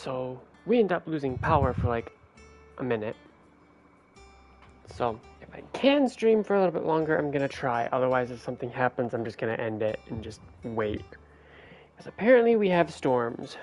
So we end up losing power for like a minute. So if I can stream for a little bit longer, I'm gonna try. Otherwise, if something happens, I'm just gonna end it and just wait. Because apparently we have storms.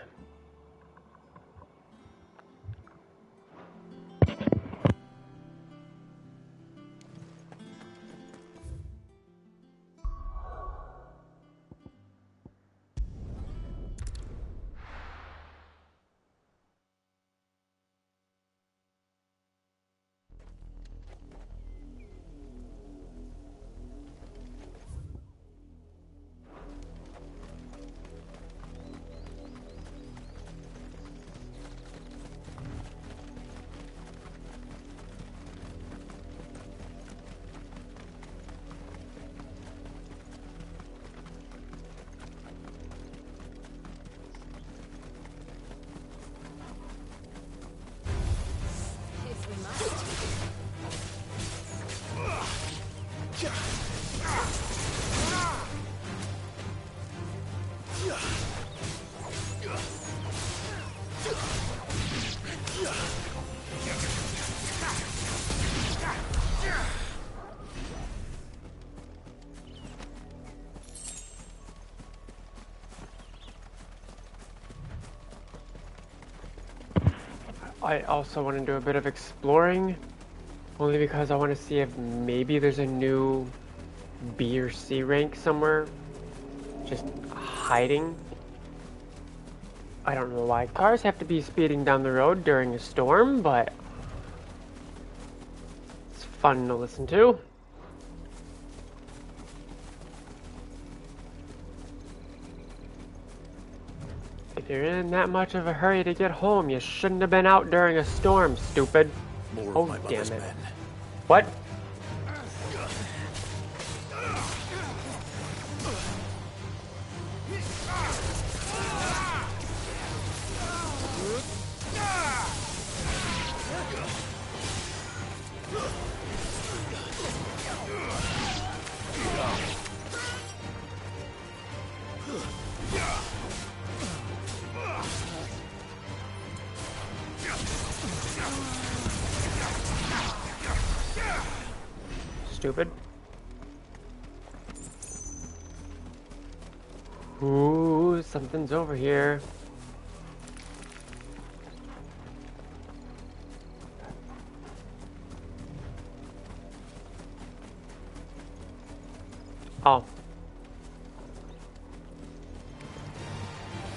I also want to do a bit of exploring, only because I want to see if maybe there's a new B or C rank somewhere, just hiding. I don't know why cars have to be speeding down the road during a storm, but it's fun to listen to. If you're in that much of a hurry to get home, you shouldn't have been out during a storm, stupid. Oh, damn it. What? Stupid. Ooh, something's over here. Oh.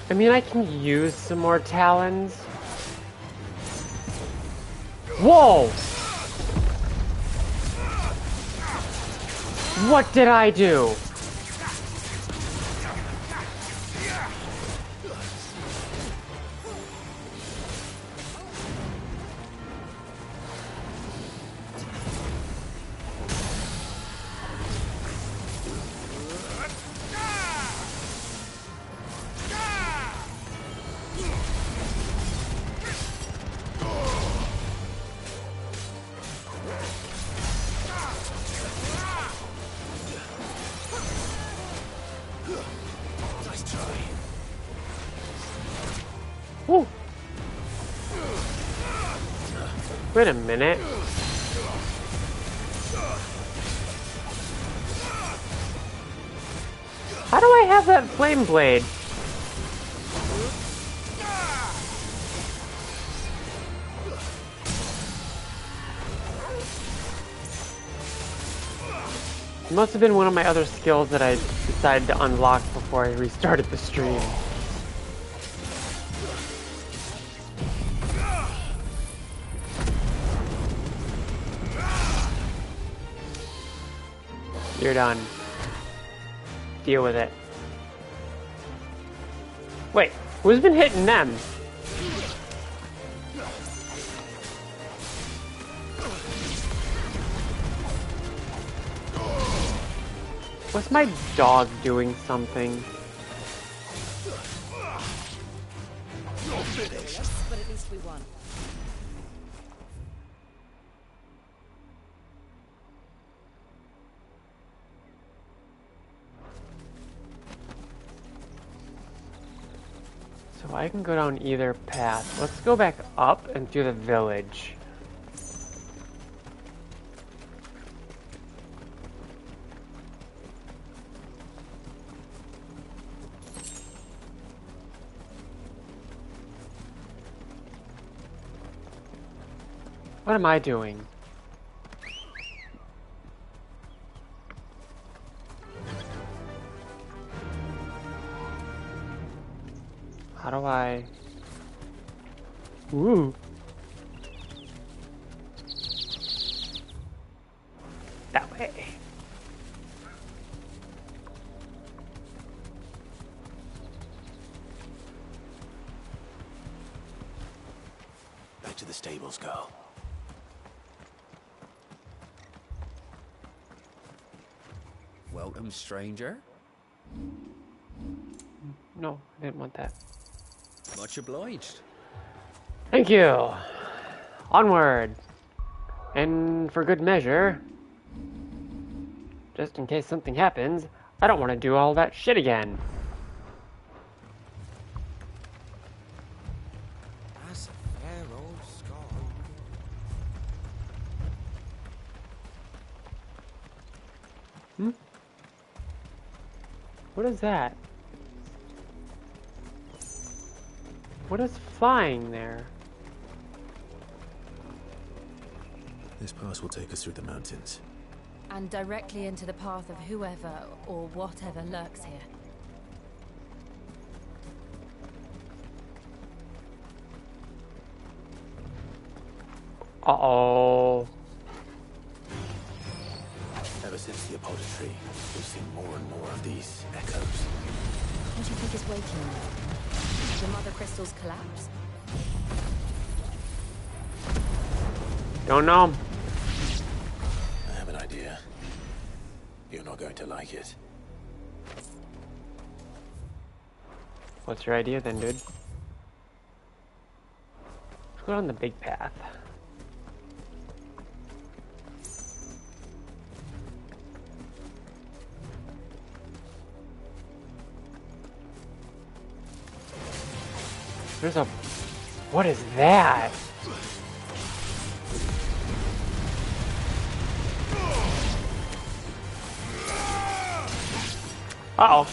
I mean, I can use some more talons. Whoa! What did I do? Woo. Wait a minute. How do I have that flame blade? It must have been one of my other skills that I decided to unlock before I restarted the stream. You're done. Deal with it. Wait, who's been hitting them? Was my dog doing something? But at least we won. So I can go down either path. Let's go back up and through the village. What am I doing? How do I... Ooh. That way. Back to the stables, girl. Welcome, stranger. No, I didn't want that. Much obliged. Thank you. Onward. And for good measure, just in case something happens, I don't want to do all that shit again. That's a fair old scar. What is that? What is flying there? This pass will take us through the mountains. And directly into the path of whoever or whatever lurks here. Uh-oh. Ever since the Apollo tree, we've seen more and more of these echoes. What do you think is waking them? The mother crystals collapse? Don't know. I have an idea. You're not going to like it. What's your idea then, dude? Let's go down the big path. There's a... What is that? Uh-oh.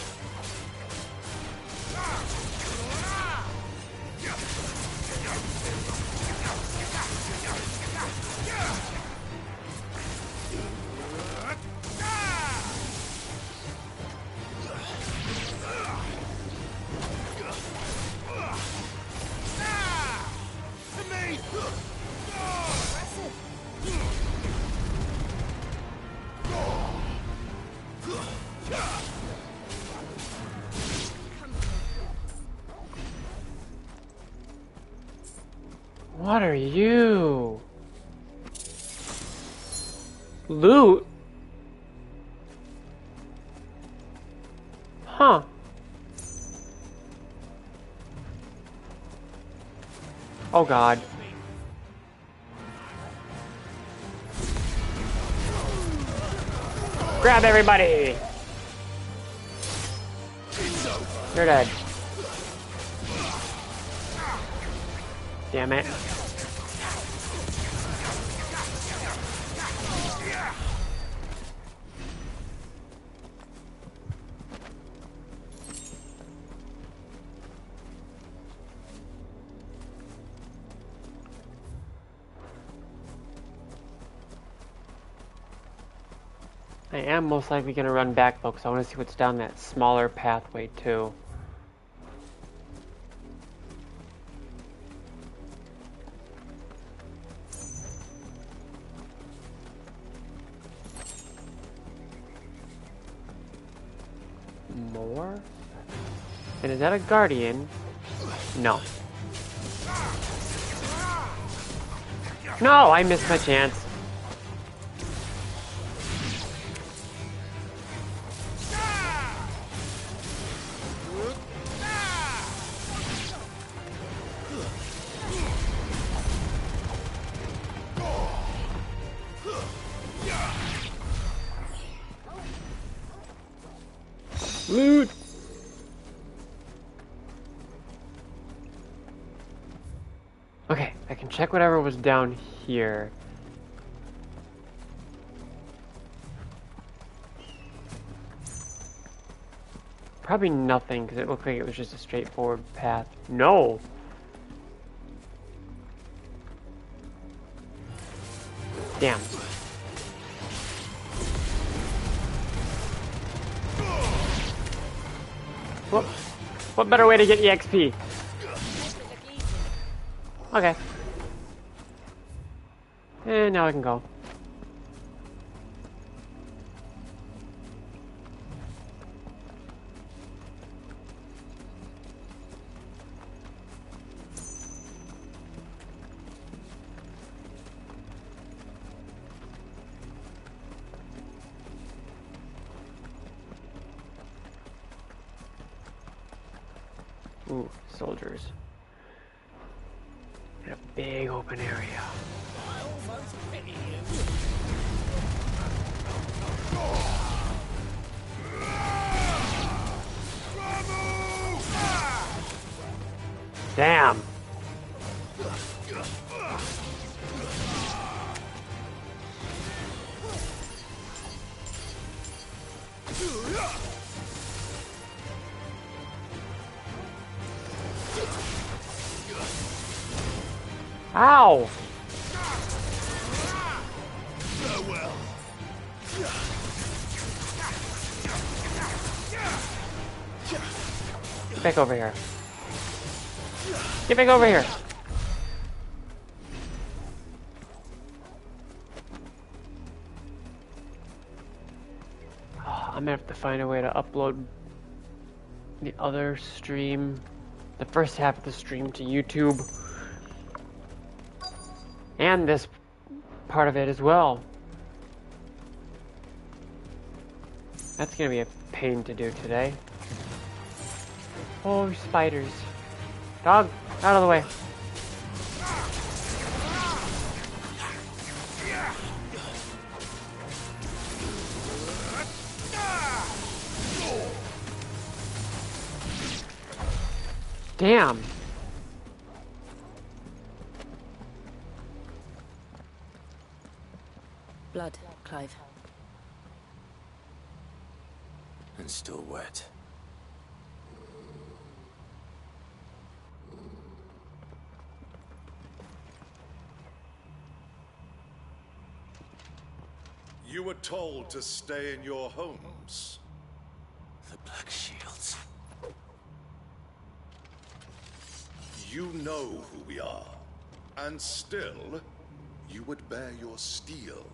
What are you? Loot? Huh. Oh God. Grab everybody! You're dead. Damn it. I am most likely going to run back though, because I want to see what's down that smaller pathway too. More? And is that a guardian? No. No, I missed my chance. Loot! I can check whatever was down here. Probably nothing, because it looked like it was just a straightforward path. No! Damn. What better way to get EXP? Okay. And now I can go. Ooh, soldiers. In a big open area. Damn. Ow! Get back over here. Get back over here. Oh, I'm gonna have to find a way to upload the other stream, the first half of the stream, to YouTube. And this part of it as well. That's gonna be a pain to do today. Oh, spiders. Dog, out of the way. Damn. Blood, Clive. And still wet. You were told to stay in your homes. The Black Shields. You know who we are. And still, you would bear your steel.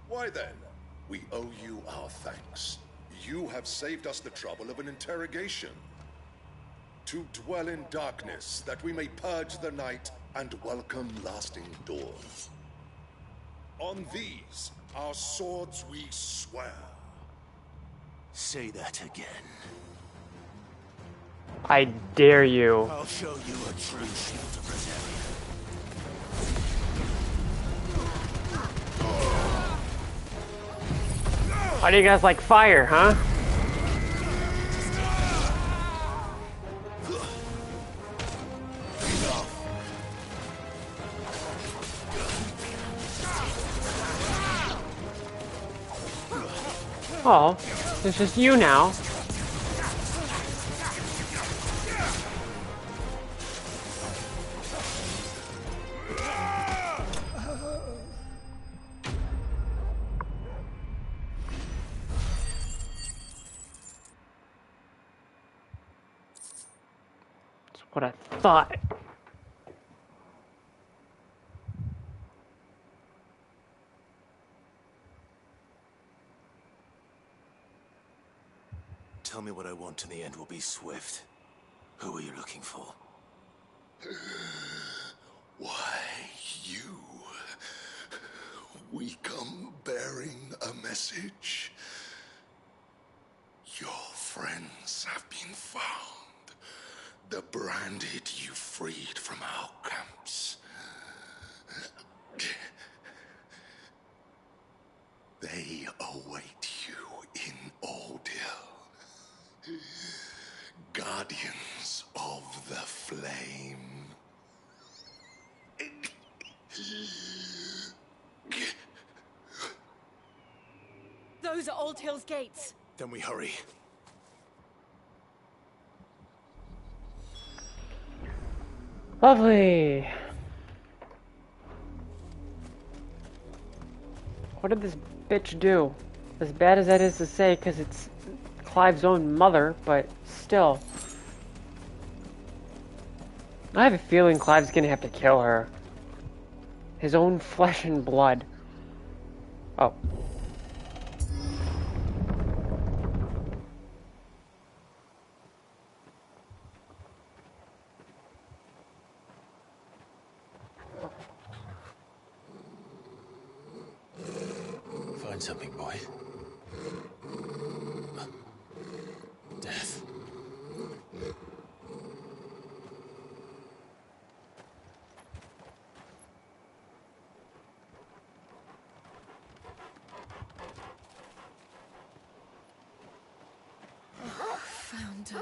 Why then? We owe you our thanks. You have saved us the trouble of an interrogation. To dwell in darkness, that we may purge the night and welcome lasting dawn. On these, our swords we swear. Say that again. I dare you. I'll show you a true shield of Rosaria. Why do you guys like fire, huh? Oh, it's just you now. That's what I thought. Tell me what I want and the end will be swift. Who are you looking for? Why, you? We come bearing a message. Your friends have been found. The branded you freed from our camps. They await you in Ordeal. Guardians of the Flame. Those are Old Hill's gates. Then we hurry. Lovely. What did this bitch do? As bad as that is to say, because it's Clive's own mother, but still. I have a feeling Clive's gonna have to kill her. His own flesh and blood. Oh. Find something, boy. Death. Found her.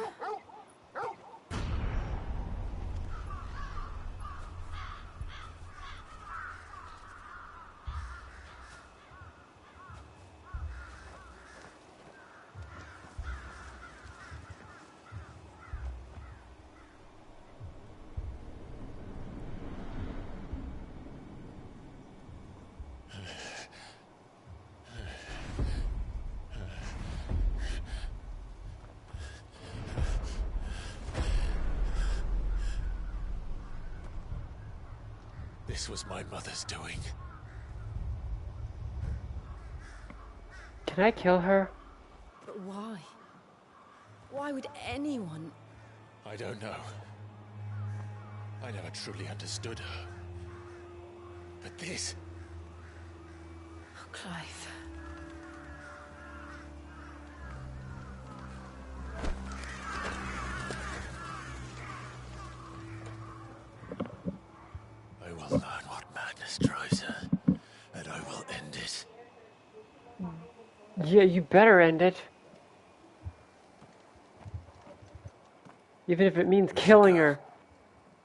This was my mother's doing. Can I kill her? But why? Why would anyone? I don't know. I never truly understood her. But this... Oh, Clive. I will learn what madness drives her, and I will end it. Yeah, you better end it. Even if it means killing her.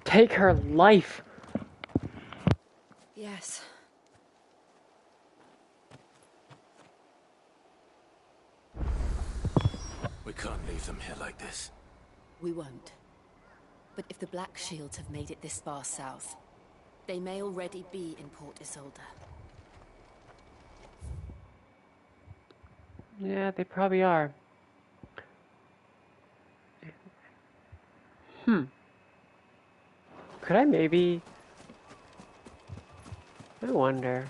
Take her life. Yes. We can't leave them here like this. We won't. But if the Black Shields have made it this far south, they may already be in Port Isolde. Yeah, they probably are. Could I maybe... I wonder.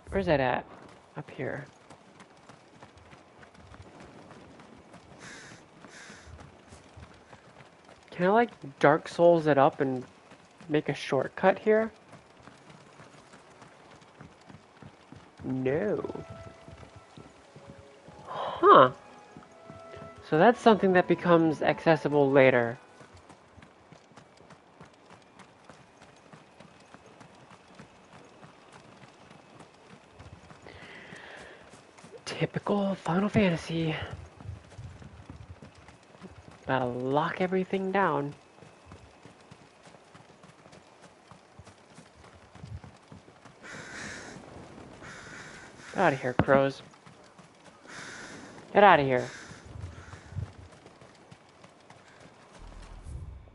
Where's that at? Up here. Can I, like, Dark Souls it up and make a shortcut here? No. Huh. So that's something that becomes accessible later. Typical Final Fantasy. Gotta lock everything down. Get out of here, crows. Get out of here.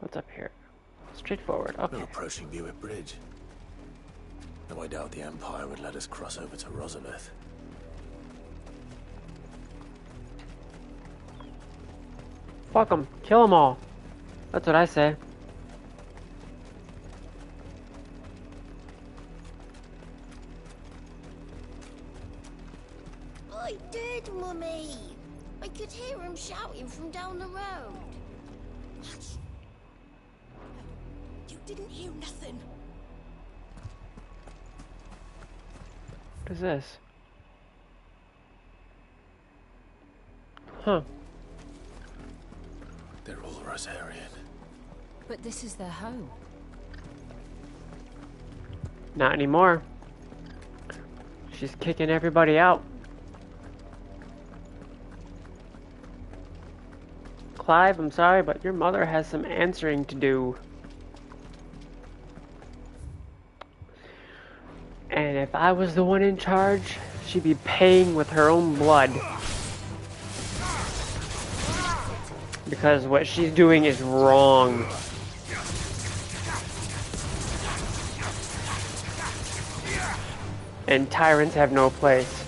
What's up here? Straightforward. We're Okay. approaching Buick Bridge. Though I doubt the Empire would let us cross over to Rosalith. Fuck them. Kill them all. That's what I say. I did, Mummy. I could hear him shouting from down the road. You didn't hear nothing. What is this? Huh. They're all Rosarian. But this is their home. Not anymore. She's kicking everybody out. Clive, I'm sorry, but your mother has some answering to do. And if I was the one in charge, she'd be paying with her own blood. Because what she's doing is wrong. And tyrants have no place.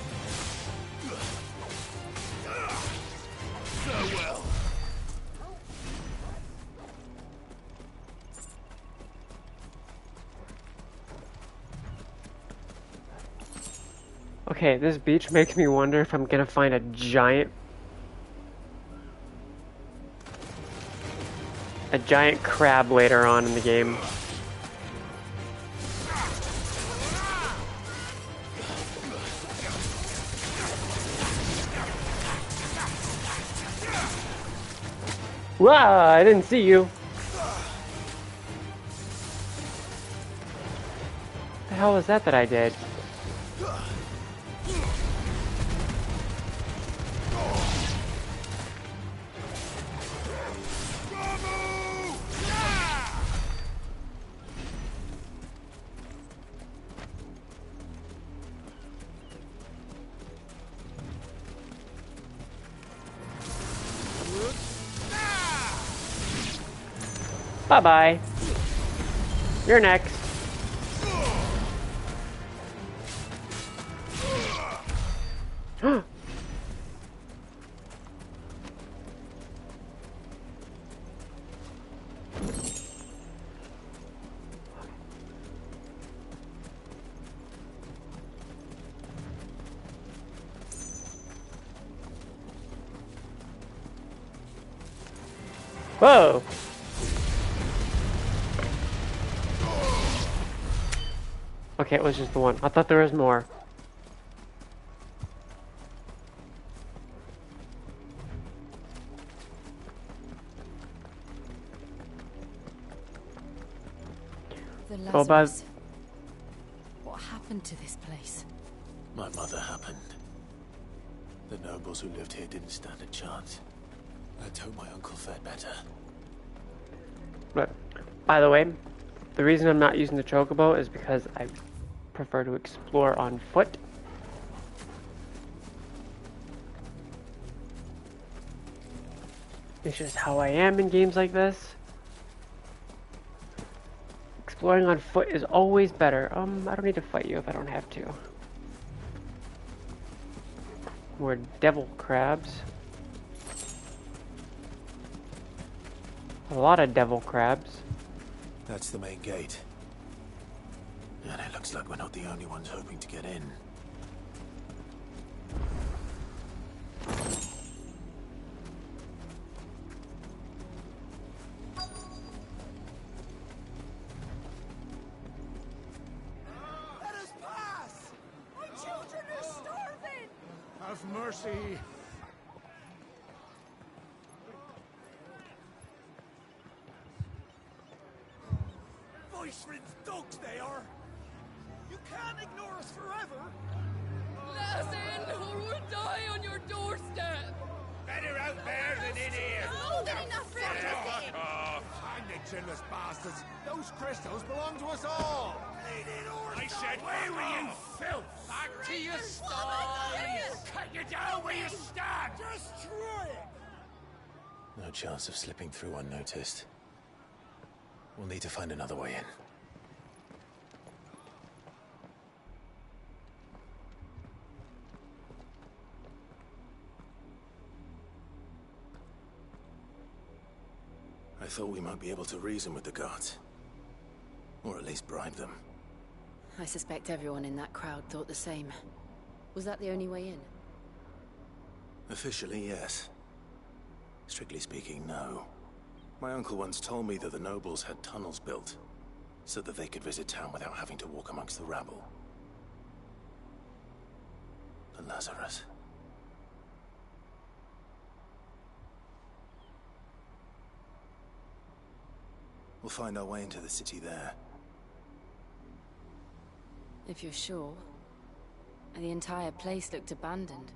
Okay, this beach makes me wonder if I'm gonna find a giant crab later on in the game. Wow, I didn't see you. What the hell was that I did? Bye-bye. You're next. Whoa! Okay, it was just the one. I thought there was more. The Oh, but Lazarus. What happened to this place? My mother happened. The nobles who lived here didn't stand a chance. Let's hope my uncle fared better. But, by the way, the reason I'm not using the chocobo is because I prefer to explore on foot. It's just how I am in games like this. Exploring on foot is always better. I don't need to fight you if I don't have to. More devil crabs. A lot of devil crabs. That's the main gate. And it looks like we're not the only ones hoping to get in. Let us pass! My children are starving! Have mercy. Voice-ridden dogs they are! You can't ignore us forever! Let us in, or we'll die on your doorstep! Better out there than in here! More than enough for everything. Hang the chinless bastards! Those crystals belong to us all! I said, where were you, filth? Back to your sties! Cut you down where you stand! Destroy it! No chance of slipping through unnoticed. We'll need to find another way in. I thought we might be able to reason with the guards. Or at least bribe them. I suspect everyone in that crowd thought the same. Was that the only way in? Officially, yes. Strictly speaking, no. My uncle once told me that the nobles had tunnels built, so that they could visit town without having to walk amongst the rabble. The Lazarus. We'll find our way into the city there. If you're sure. The entire place looked abandoned.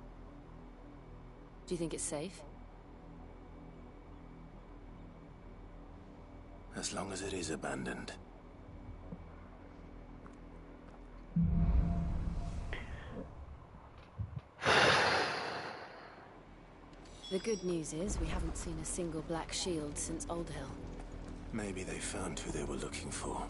Do you think it's safe? As long as it is abandoned. The good news is we haven't seen a single black shield since Old Hill. Maybe they found who they were looking for.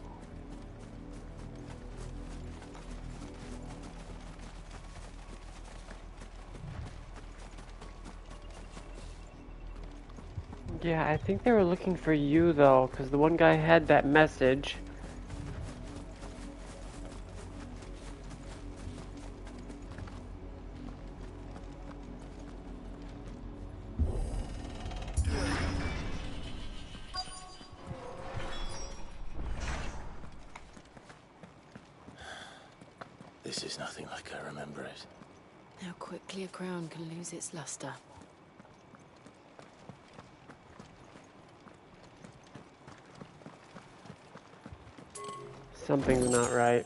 Yeah, I think they were looking for you though, because the one guy had that message. This is nothing like I remember it. How quickly a crown can lose its luster. Something's not right.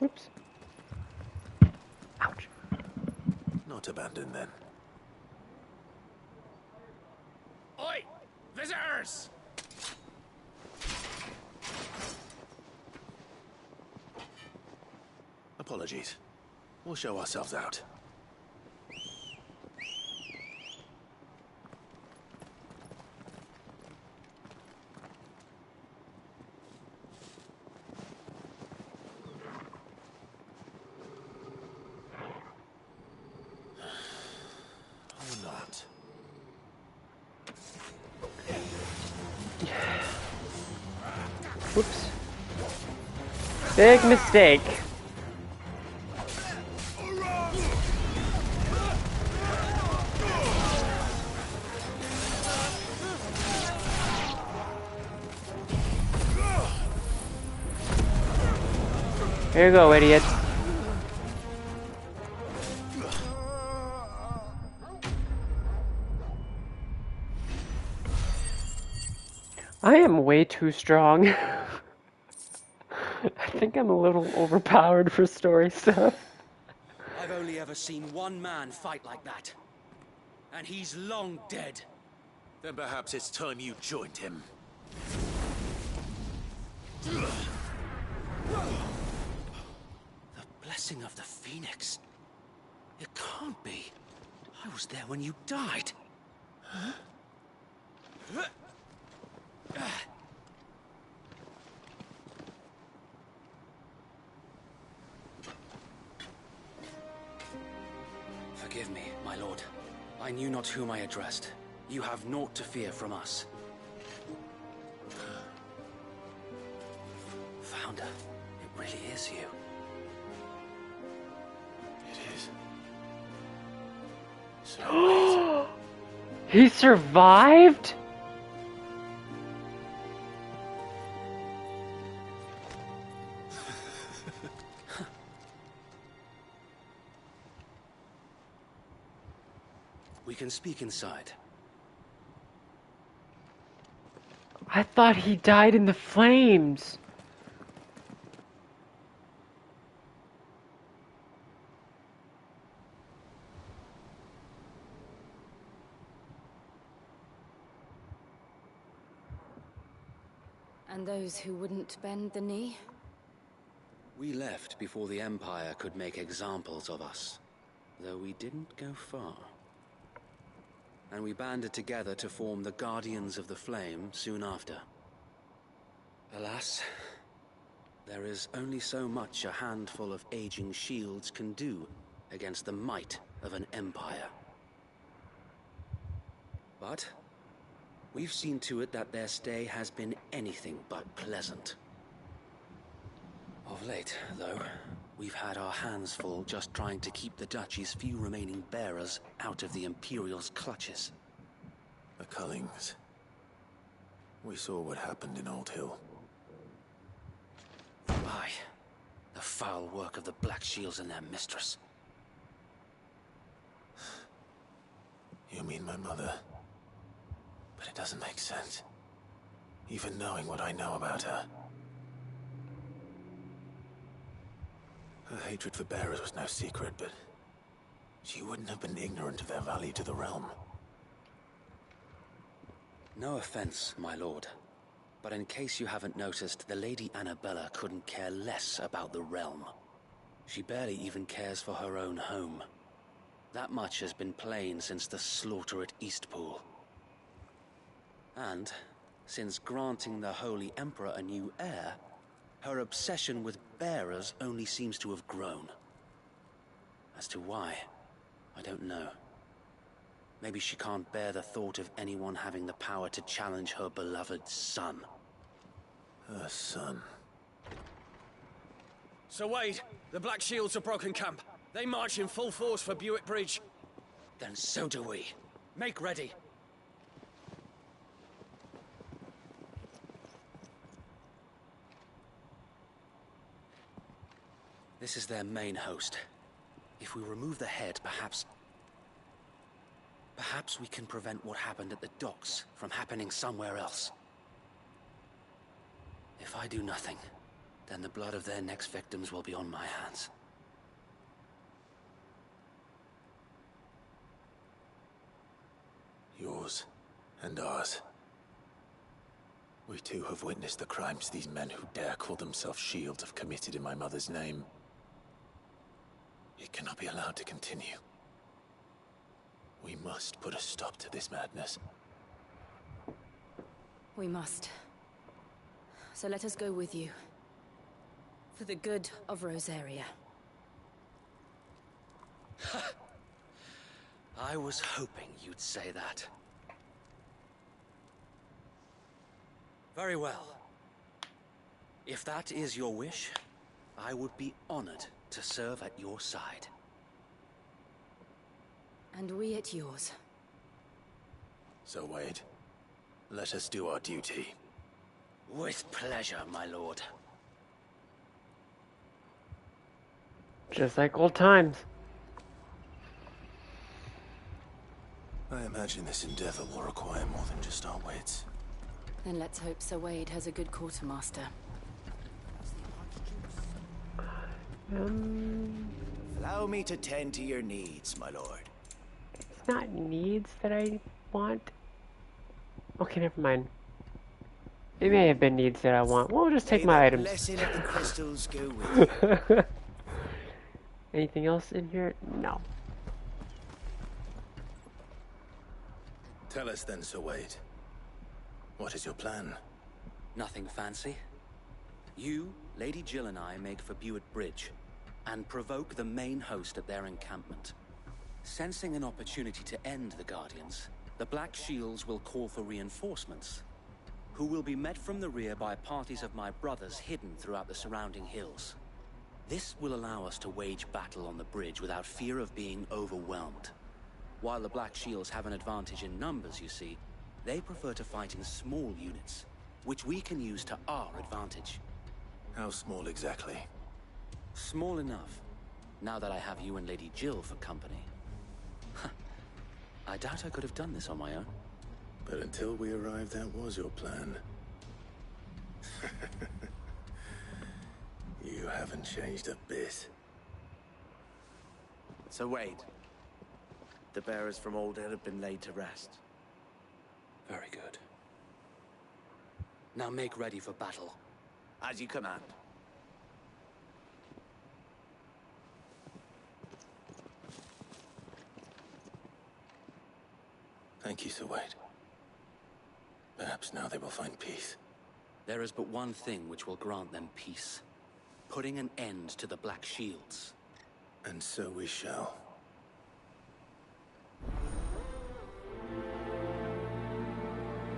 Oops. Ouch. Not abandoned then. Oi! Visitors! Apologies. We'll show ourselves out. Or not. Whoops. Big mistake. Here you go, idiot. I am way too strong. I think I'm a little overpowered for story stuff. I've only ever seen one man fight like that. And he's long dead. Then perhaps it's time you joined him. The blessing of the Phoenix. It can't be. I was there when you died. Forgive me, my lord. I knew not whom I addressed. You have naught to fear from us. Founder, it really is you. It is. So He survived? We can speak inside. I thought he died in the flames. And those who wouldn't bend the knee? We left before the Empire could make examples of us, though we didn't go far. And we banded together to form the Guardians of the Flame soon after. Alas, there is only so much a handful of aging shields can do against the might of an empire. But we've seen to it that their stay has been anything but pleasant. Of late, though, we've had our hands full just trying to keep the Duchy's few remaining bearers out of the Imperial's clutches. the Cullings. We saw what happened in Old Hill. Aye. The foul work of the Black Shields and their mistress. You mean my mother? But it doesn't make sense. Even knowing what I know about her. Her hatred for bearers was no secret, but she wouldn't have been ignorant of their value to the realm. No offense, my lord. But in case you haven't noticed, the Lady Annabella couldn't care less about the realm. She barely even cares for her own home. That much has been plain since the slaughter at Eastpool. And, since granting the Holy Emperor a new heir, her obsession with bearers only seems to have grown. As to why, I don't know. Maybe she can't bear the thought of anyone having the power to challenge her beloved son. Her son. Sir Wade, the Black Shields have broken camp. They march in full force for Buick Bridge. Then so do we. Make ready. This is their main host. If we remove the head, perhaps we can prevent what happened at the docks from happening somewhere else. If I do nothing, then the blood of their next victims will be on my hands. Yours and ours. We too have witnessed the crimes these men who dare call themselves shields have committed in my mother's name. It cannot be allowed to continue. We must put a stop to this madness. We must. So let us go with you. For the good of Rosaria. I was hoping you'd say that. Very well. If that is your wish, I would be honored to serve at your side. And we at yours. So, Wade, let us do our duty. With pleasure, my lord. Just like old times. I imagine this endeavor will require more than just our wits. Then let's hope Sir Wade has a good quartermaster. Allow me to tend to your needs, my lord. It's not needs that I want. Okay, never mind. It may have been needs that I want. We'll just take my items. Blessing of the crystals go with you. Anything else in here? No. Tell us then, Sir Wade. What is your plan? Nothing fancy. You, Lady Jill and I make for Buick Bridge, and provoke the main host at their encampment. Sensing an opportunity to end the Guardians, the Black Shields will call for reinforcements, who will be met from the rear by parties of my brothers hidden throughout the surrounding hills. This will allow us to wage battle on the bridge without fear of being overwhelmed. While the Black Shields have an advantage in numbers, you see, they prefer to fight in small units, which we can use to our advantage. How small exactly? Small enough, now that I have you and Lady Jill for company. I doubt I could have done this on my own. But until we arrived, that was your plan. You haven't changed a bit. So Wade, the bearers from Oldale have been laid to rest. Very good. Now make ready for battle. As you command. Thank you, Sir Wade. Perhaps now they will find peace. There is but one thing which will grant them peace. Putting an end to the Black Shields. And so we shall.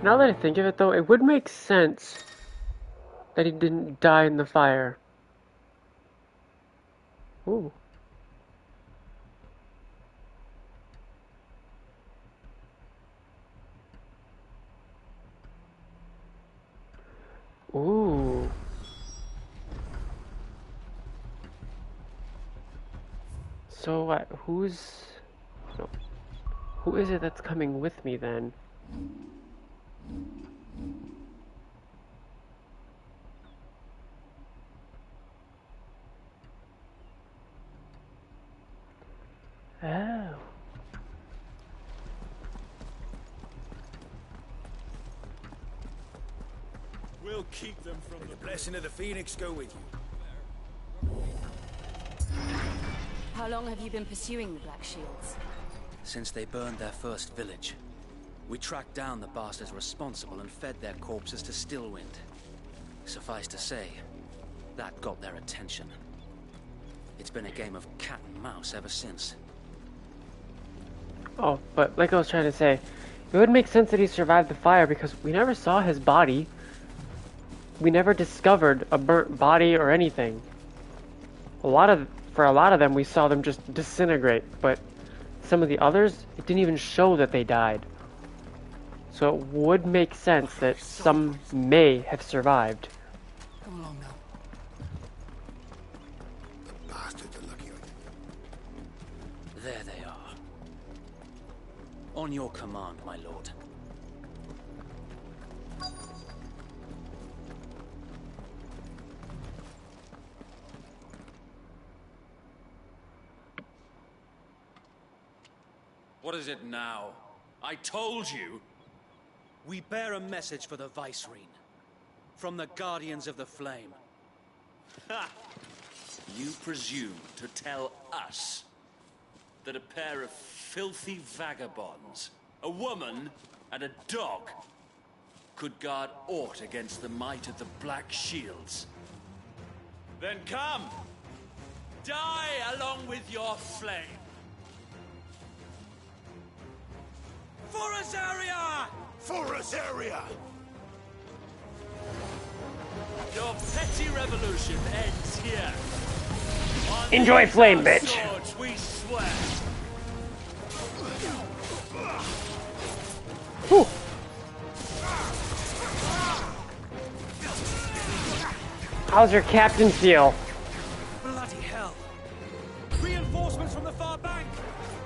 Now that I think of it, though, it would make sense that he didn't die in the fire. Ooh. Ooh. So what? Who is it that's coming with me then? Oh. We'll keep them from the blessing of the Phoenix go with you. How long have you been pursuing the Black Shields? Since they burned their first village, we tracked down the bastards responsible and fed their corpses to Stillwind. Suffice to say, that got their attention. It's been a game of cat and mouse ever since. Oh, but like I was trying to say, it would make sense that he survived the fire because we never saw his body. We never discovered a burnt body or anything. For a lot of them, we saw them just disintegrate, but some of the others, it didn't even show that they died. So it would make sense that some may have survived. Come along now. The bastards are lucky. There they are. On your command, my lord. What is it now? I told you! We bear a message for the Vicereine. From the Guardians of the Flame. Ha! You presume to tell us that a pair of filthy vagabonds, a woman and a dog, could guard aught against the might of the Black Shields? Then come! Die along with your flame! For Azaria! For Azaria! Your petty revolution ends here. On Enjoy these flame, our bitch. Swords we swear. Whew. How's your captain feel? Bloody hell! Reinforcements from the far bank!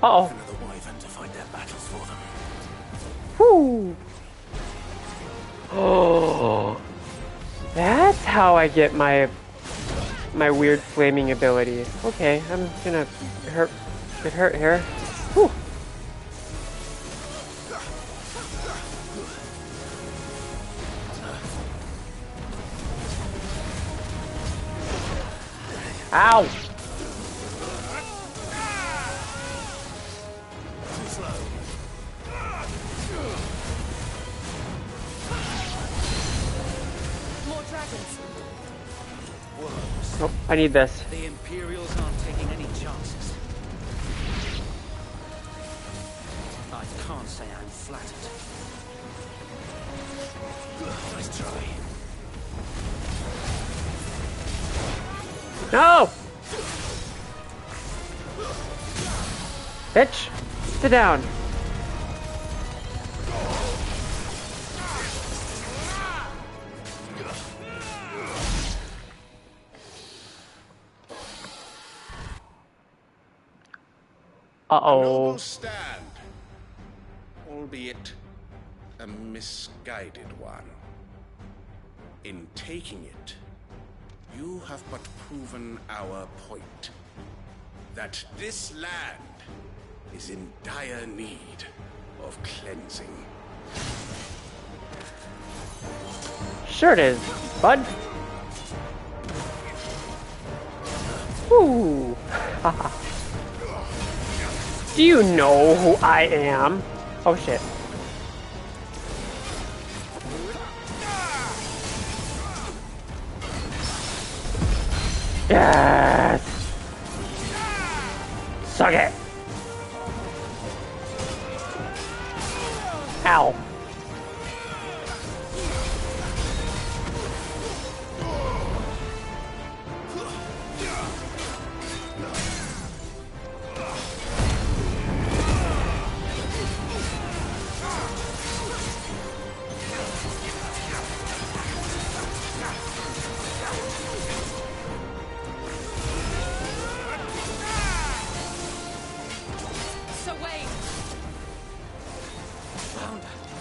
Uh-oh. Another wyvern to fight their battles for them. Whew. Oh. That's how I get my weird flaming ability. Okay, I'm gonna get hurt here. Whew. Ow! More dragons. Nope, I need this. The Imperials aren't taking any chances. I can't say I'm flattered. Nice try. No! Bitch! Sit down. A Uh-oh. noble stand, albeit a misguided one. In taking it, you have but proven our point. That this land is in dire need of cleansing. Sure it is, bud. Ooh. Do you know who I am? Oh shit. Yes! Suck it! Ow.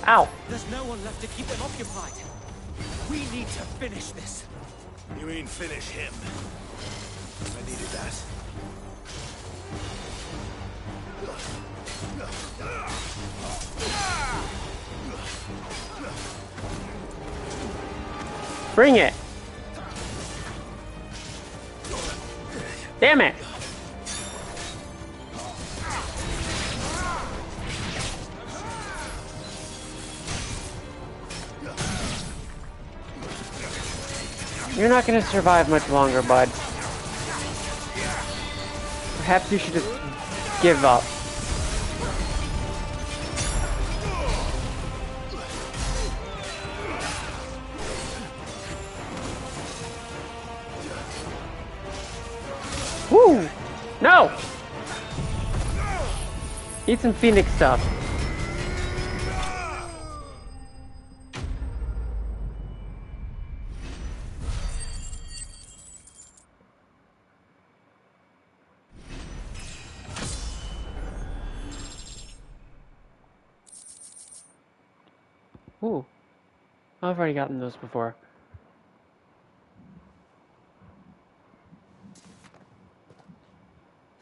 Ow! There's no one left to keep them occupied. We need to finish this. You mean finish him? I needed that. Bring it! Damn it! You're not gonna survive much longer, bud. Perhaps you should just give up. Woo! No! Eat some Phoenix stuff. Ooh. I've already gotten those before.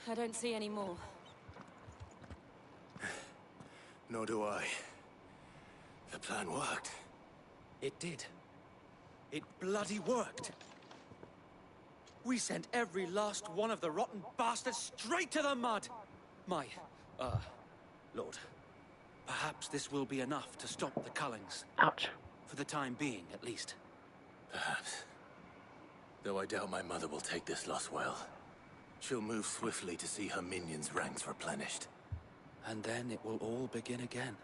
I don't see any more. Nor do I. The plan worked. It did. It bloody worked. We sent every last one of the rotten bastards straight to the mud. Lord. Perhaps this will be enough to stop the Cullings. Ouch. For the time being, at least. Perhaps. Though I doubt my mother will take this loss well. She'll move swiftly to see her minions' ranks replenished. And then it will all begin again.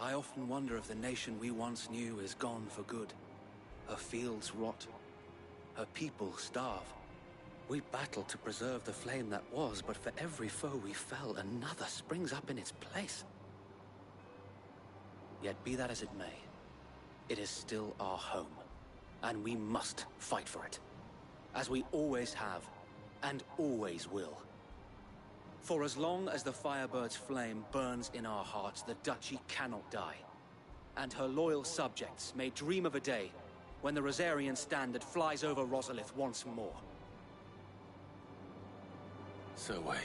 I often wonder if the nation we once knew is gone for good. Her fields rot. Her people starve. We battle to preserve the flame that was, but for every foe we fell, another springs up in its place. Yet be that as it may, it is still our home, and we must fight for it. As we always have, and always will. For as long as the Firebird's flame burns in our hearts, the Duchy cannot die. And her loyal subjects may dream of a day when the Rosarian standard flies over Rosalith once more. So wait,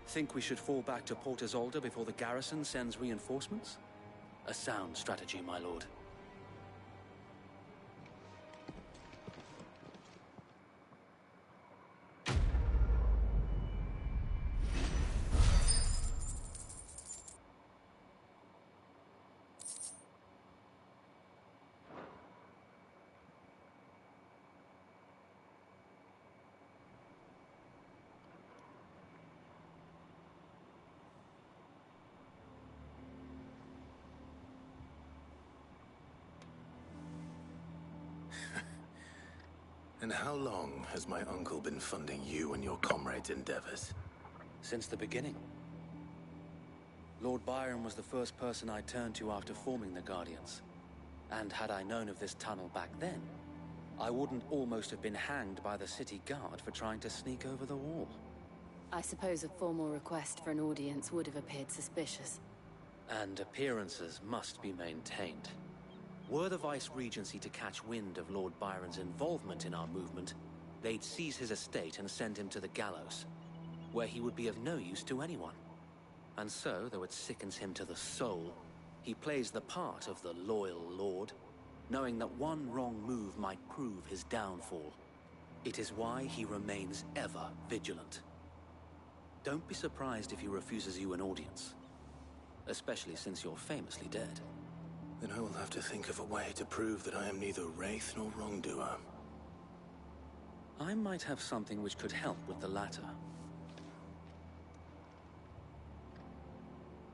Think we should fall back to Port Isolde before the garrison sends reinforcements? A sound strategy, my lord. And how long has my uncle been funding you and your comrades' endeavors? Since the beginning. Lord Byron was the first person I turned to after forming the Guardians. And had I known of this tunnel back then, I wouldn't almost have been hanged by the city guard for trying to sneak over the wall. I suppose a formal request for an audience would have appeared suspicious. And appearances must be maintained. Were the Vice-Regency to catch wind of Lord Byron's involvement in our movement, they'd seize his estate and send him to the gallows, where he would be of no use to anyone. And so, though it sickens him to the soul, he plays the part of the loyal lord, knowing that one wrong move might prove his downfall. It is why he remains ever vigilant. Don't be surprised if he refuses you an audience, especially since you're famously dead. Then I will have to think of a way to prove that I am neither wraith nor wrongdoer. I might have something which could help with the latter.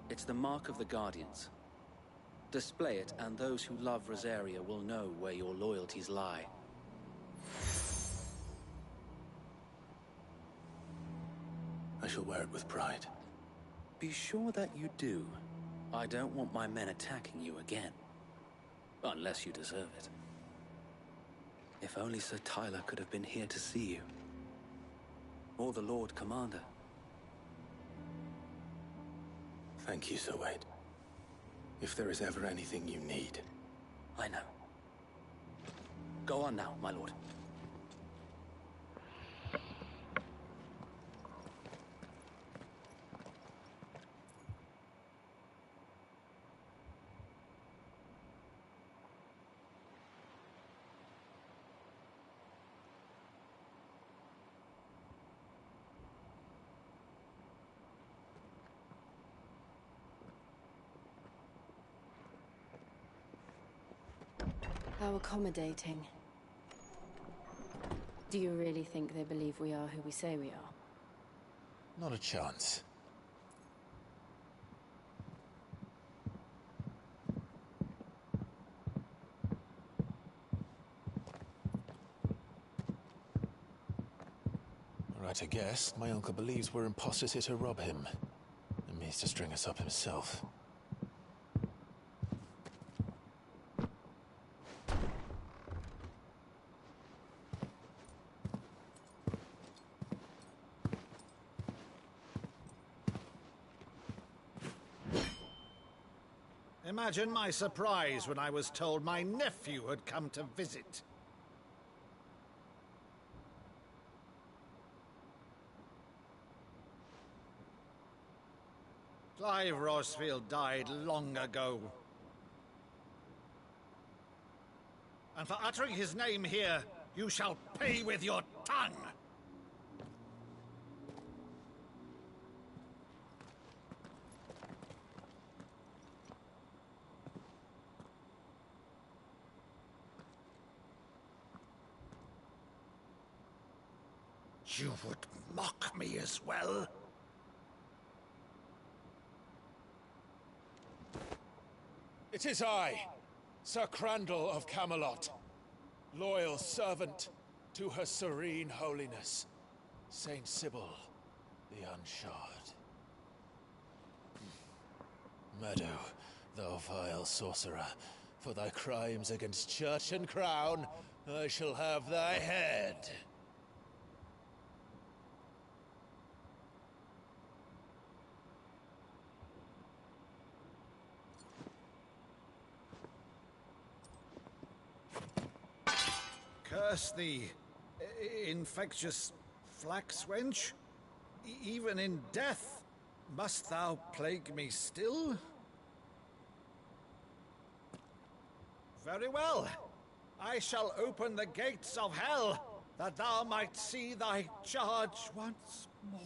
It's the mark of the Guardians. Display it, and those who love Rosaria will know where your loyalties lie. I shall wear it with pride. Be sure that you do. I don't want my men attacking you again. Unless you deserve it. If only Sir Tyler could have been here to see you. Or the Lord Commander. Thank you, Sir Wade. If there is ever anything you need... I know. Go on now, my lord. How accommodating. Do you really think they believe we are who we say we are? Not a chance. Right, I guess. My uncle believes we're imposters here to rob him. And means to string us up himself. Imagine my surprise when I was told my nephew had come to visit. Clive Rosfield died long ago. And for uttering his name here, you shall pay with your tongue! You would mock me as well? It is I, Sir Crandall of Camelot, loyal servant to Her Serene Holiness, Saint Sybil the Unshod. Meadow, thou vile sorcerer, for thy crimes against church and crown, I shall have thy head. Curse thee, infectious flax wench. Even in death, must thou plague me still? Very well. I shall open the gates of hell, that thou might see thy charge once more.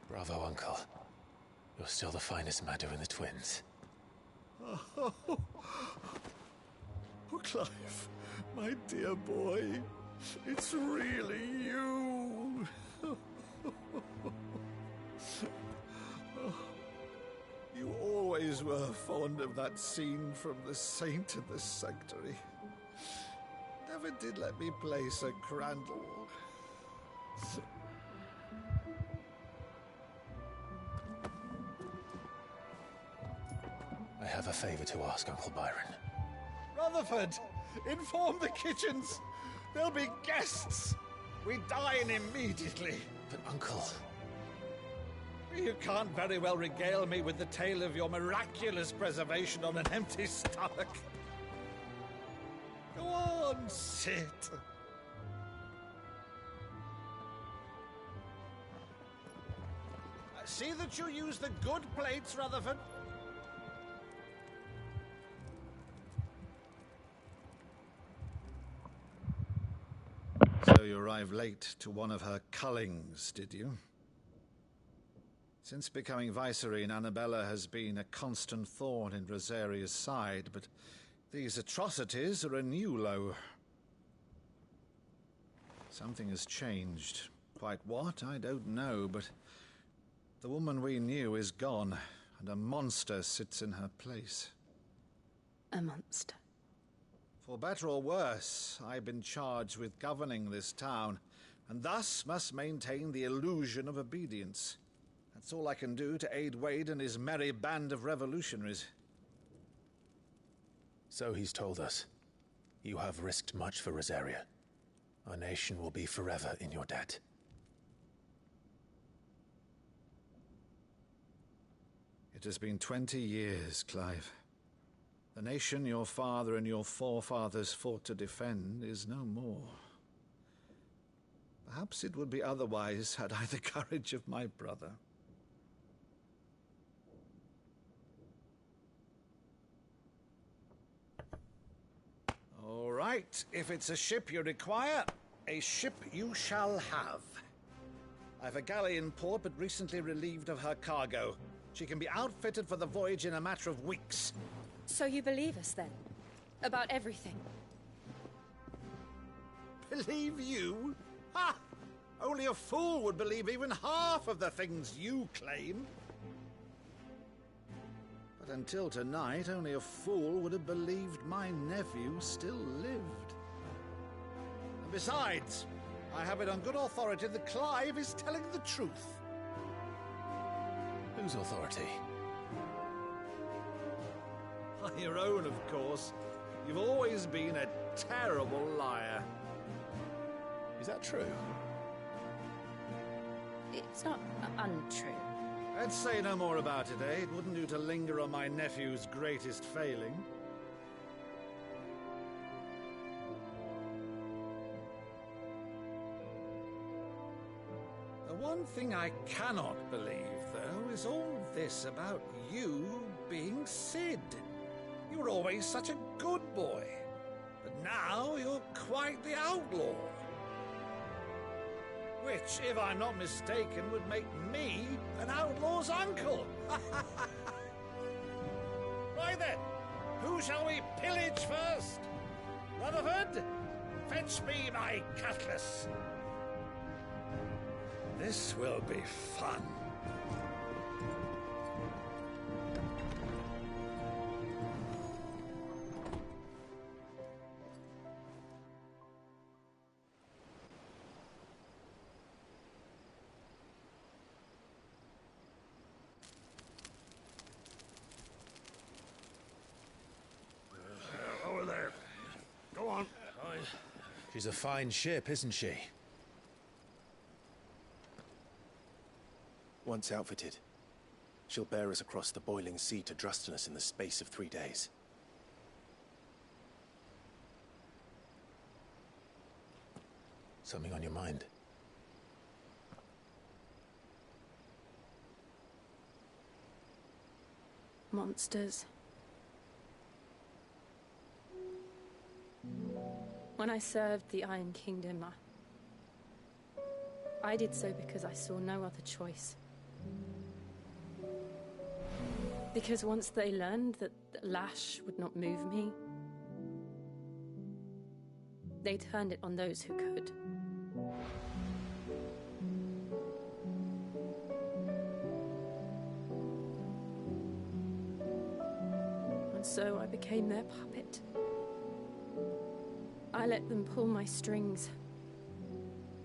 Bravo, Uncle. You're still the finest Meadow in the twins. Oh, Clive, my dear boy, it's really you. You always were fond of that scene from The Saint in the Sanctuary. Never did let me play Sir Crandall. I have a favor to ask, Uncle Byron. Rutherford, inform the kitchens. There'll be guests. We dine immediately. But, Uncle... You can't very well regale me with the tale of your miraculous preservation on an empty stomach. Go on, sit. See that you use the good plates, Rutherford. So you arrived late to one of her cullings, did you? Since becoming Vicereine, Annabella has been a constant thorn in Rosaria's side, but these atrocities are a new low. Something has changed. Quite what, I don't know, but the woman we knew is gone, and a monster sits in her place. A monster? For better or worse, I've been charged with governing this town, and thus must maintain the illusion of obedience. That's all I can do to aid Wade and his merry band of revolutionaries. So he's told us. You have risked much for Rosaria. Our nation will be forever in your debt. It has been 20 years, Clive. The nation your father and your forefathers fought to defend is no more. Perhaps it would be otherwise had I the courage of my brother. All right, if it's a ship you require, a ship you shall have. I've a galley in port, but recently relieved of her cargo. She can be outfitted for the voyage in a matter of weeks. So you believe us, then? About everything? Believe you? Ha! Only a fool would believe even half of the things you claim. But until tonight, only a fool would have believed my nephew still lived. And besides, I have it on good authority that Clive is telling the truth. Whose authority? Your own, of course. You've always been a terrible liar. Is that true? It's not untrue. Let's say no more about it, eh? It wouldn't do to linger on my nephew's greatest failing. The one thing I cannot believe, though, is all this about you being Sid. You were always such a good boy, but now you're quite the outlaw. Which, if I'm not mistaken, would make me an outlaw's uncle. Right then, who shall we pillage first? Rutherford, fetch me my cutlass. This will be fun. Over there. Go on. She's a fine ship, isn't she? Once outfitted, she'll bear us across the boiling sea to Drustinus in the space of 3 days. Something on your mind? Monsters. When I served the Iron Kingdom, I did so because I saw no other choice. Because once they learned that the lash would not move me, they turned it on those who could. And so I became their puppet. I let them pull my strings,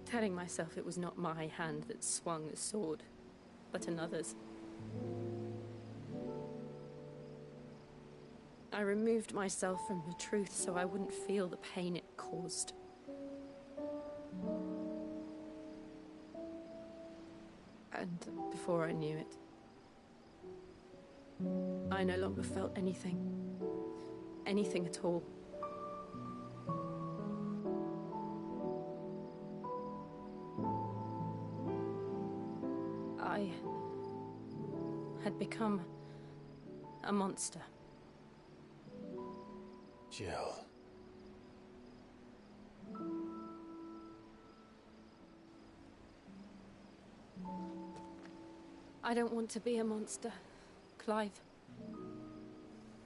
telling myself it was not my hand that swung the sword, but another's. I removed myself from the truth so I wouldn't feel the pain it caused. And before I knew it, I no longer felt anything. Anything at all. I had become a monster. Jill. I don't want to be a monster, Clive.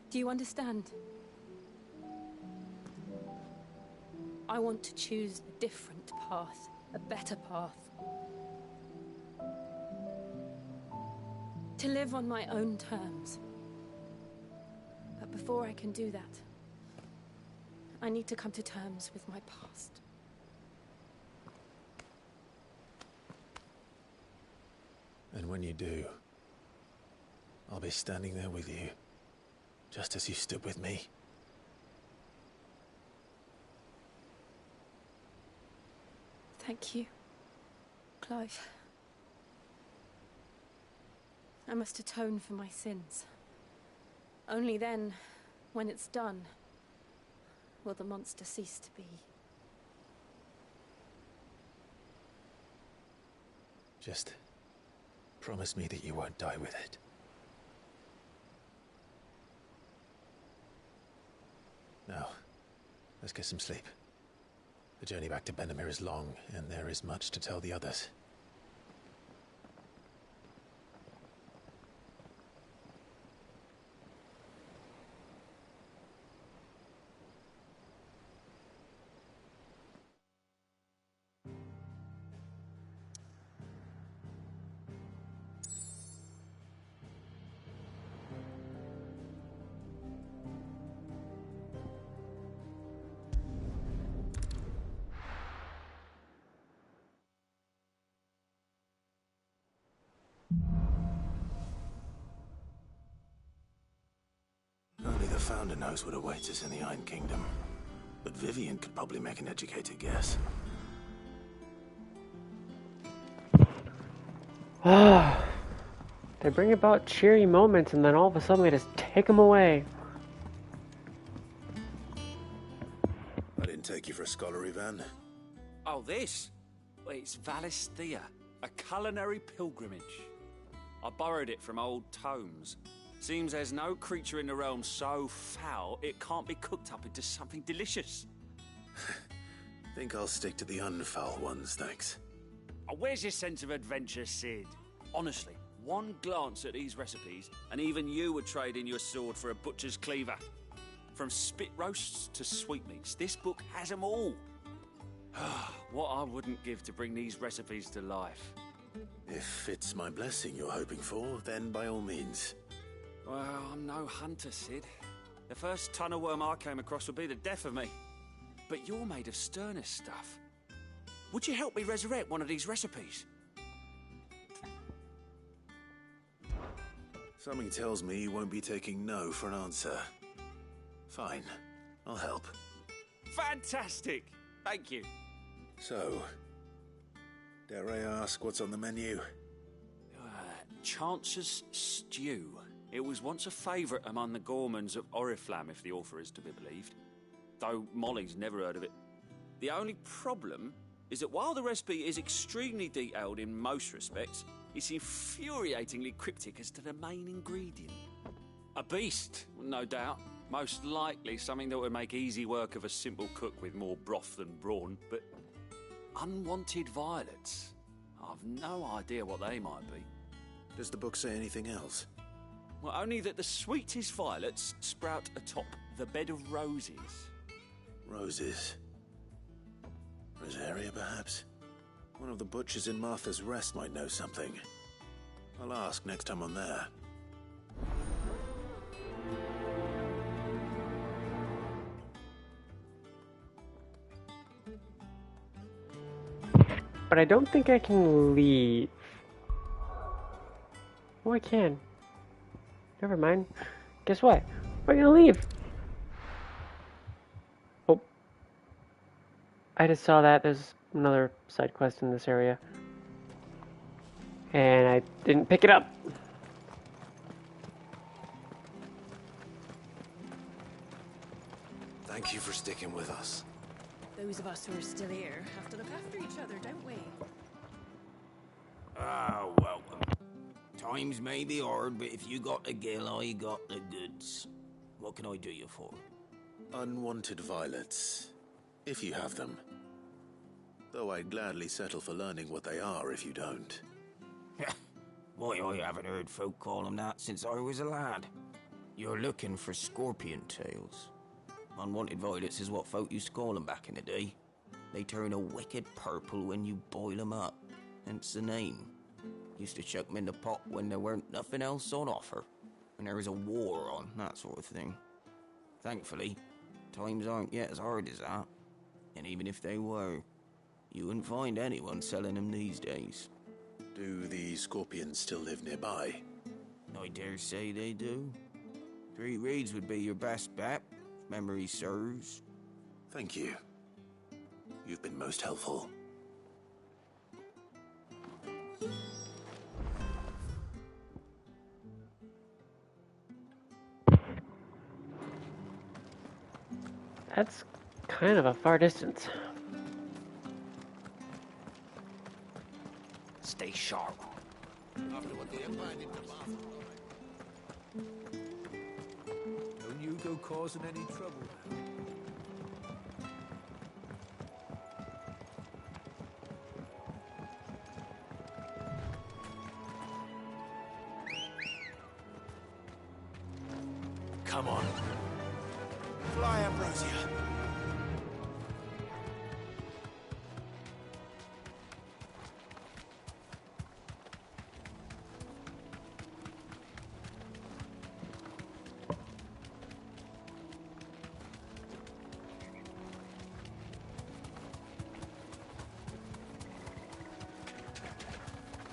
Do you understand? I want to choose a different path, a better path. To live on my own terms. But before I can do that, I need to come to terms with my past. And when you do, I'll be standing there with you, just as you stood with me. Thank you, Clive. I must atone for my sins. Only then, when it's done, will the monster cease to be. Just promise me that you won't die with it. Now, let's get some sleep. The journey back to Benamir is long, and there is much to tell the others. Only the Founder knows what awaits us in the Iron Kingdom. But Vivian could probably make an educated guess. Ah, they bring about cheery moments and then all of a sudden they just take them away. I didn't take you for a scholar, Ivan. Oh, this? Well, it's Valisthea, a culinary pilgrimage. I borrowed it from old tomes. Seems there's no creature in the realm so foul it can't be cooked up into something delicious. Think I'll stick to the unfoul ones, thanks. Oh, where's your sense of adventure, Sid? Honestly, one glance at these recipes, and even you would trade in your sword for a butcher's cleaver. From spit roasts to sweetmeats, this book has them all. What I wouldn't give to bring these recipes to life. If it's my blessing you're hoping for, then by all means. Well, I'm no hunter, Sid. The first tunnel worm I came across would be the death of me. But you're made of sterner stuff. Would you help me resurrect one of these recipes? Something tells me you won't be taking no for an answer. Fine, I'll help. Fantastic! Thank you. So, dare I ask what's on the menu? Chance's Stew. It was once a favourite among the gourmands of Oriflamme, if the author is to be believed. Though Molly's never heard of it. The only problem is that while the recipe is extremely detailed in most respects, it's infuriatingly cryptic as to the main ingredient. A beast, no doubt. Most likely something that would make easy work of a simple cook with more broth than brawn, but unwanted violets. I've no idea what they might be. Does the book say anything else? Well, only that the sweetest violets sprout atop the bed of roses. Roses. Rosaria, perhaps? One of the butchers in Martha's Rest might know something. I'll ask next time I'm there. But I don't think I can leave. Oh, I can. Never mind. Guess what? We're gonna leave. Oh. I just saw that. There's another side quest in this area. And I didn't pick it up. Thank you for sticking with us. Those of us who are still here have to look after each other, don't we? Ah, welcome. Times may be hard, but if you got the gill, I got the goods. What can I do you for? Unwanted violets, if you have them. Though I'd gladly settle for learning what they are if you don't. Why, I haven't heard folk call them that since I was a lad. You're looking for scorpion tails. Unwanted violets is what folk used to call them back in the day. They turn a wicked purple when you boil them up, hence the name. Used to chuck them in the pot when there weren't nothing else on offer, when there was a war on, that sort of thing. Thankfully, times aren't yet as hard as that, and even if they were, you wouldn't find anyone selling them these days. Do the scorpions still live nearby? I dare say they do. 3 Reeds would be your best bet, if memory serves. Thank you. You've been most helpful. That's kind of a far distance. Stay sharp. After what the Empire did to Bath. Don't you go causing any trouble. Come on. Fly, Ambrosia.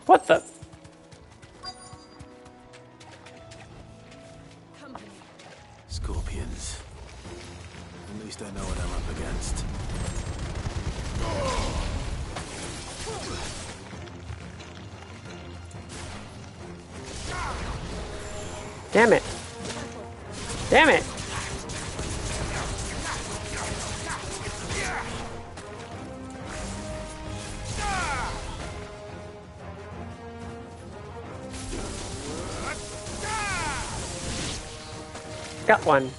What the? Scorpions. At least I know what I'm up against. Damn it. Damn it. Got one.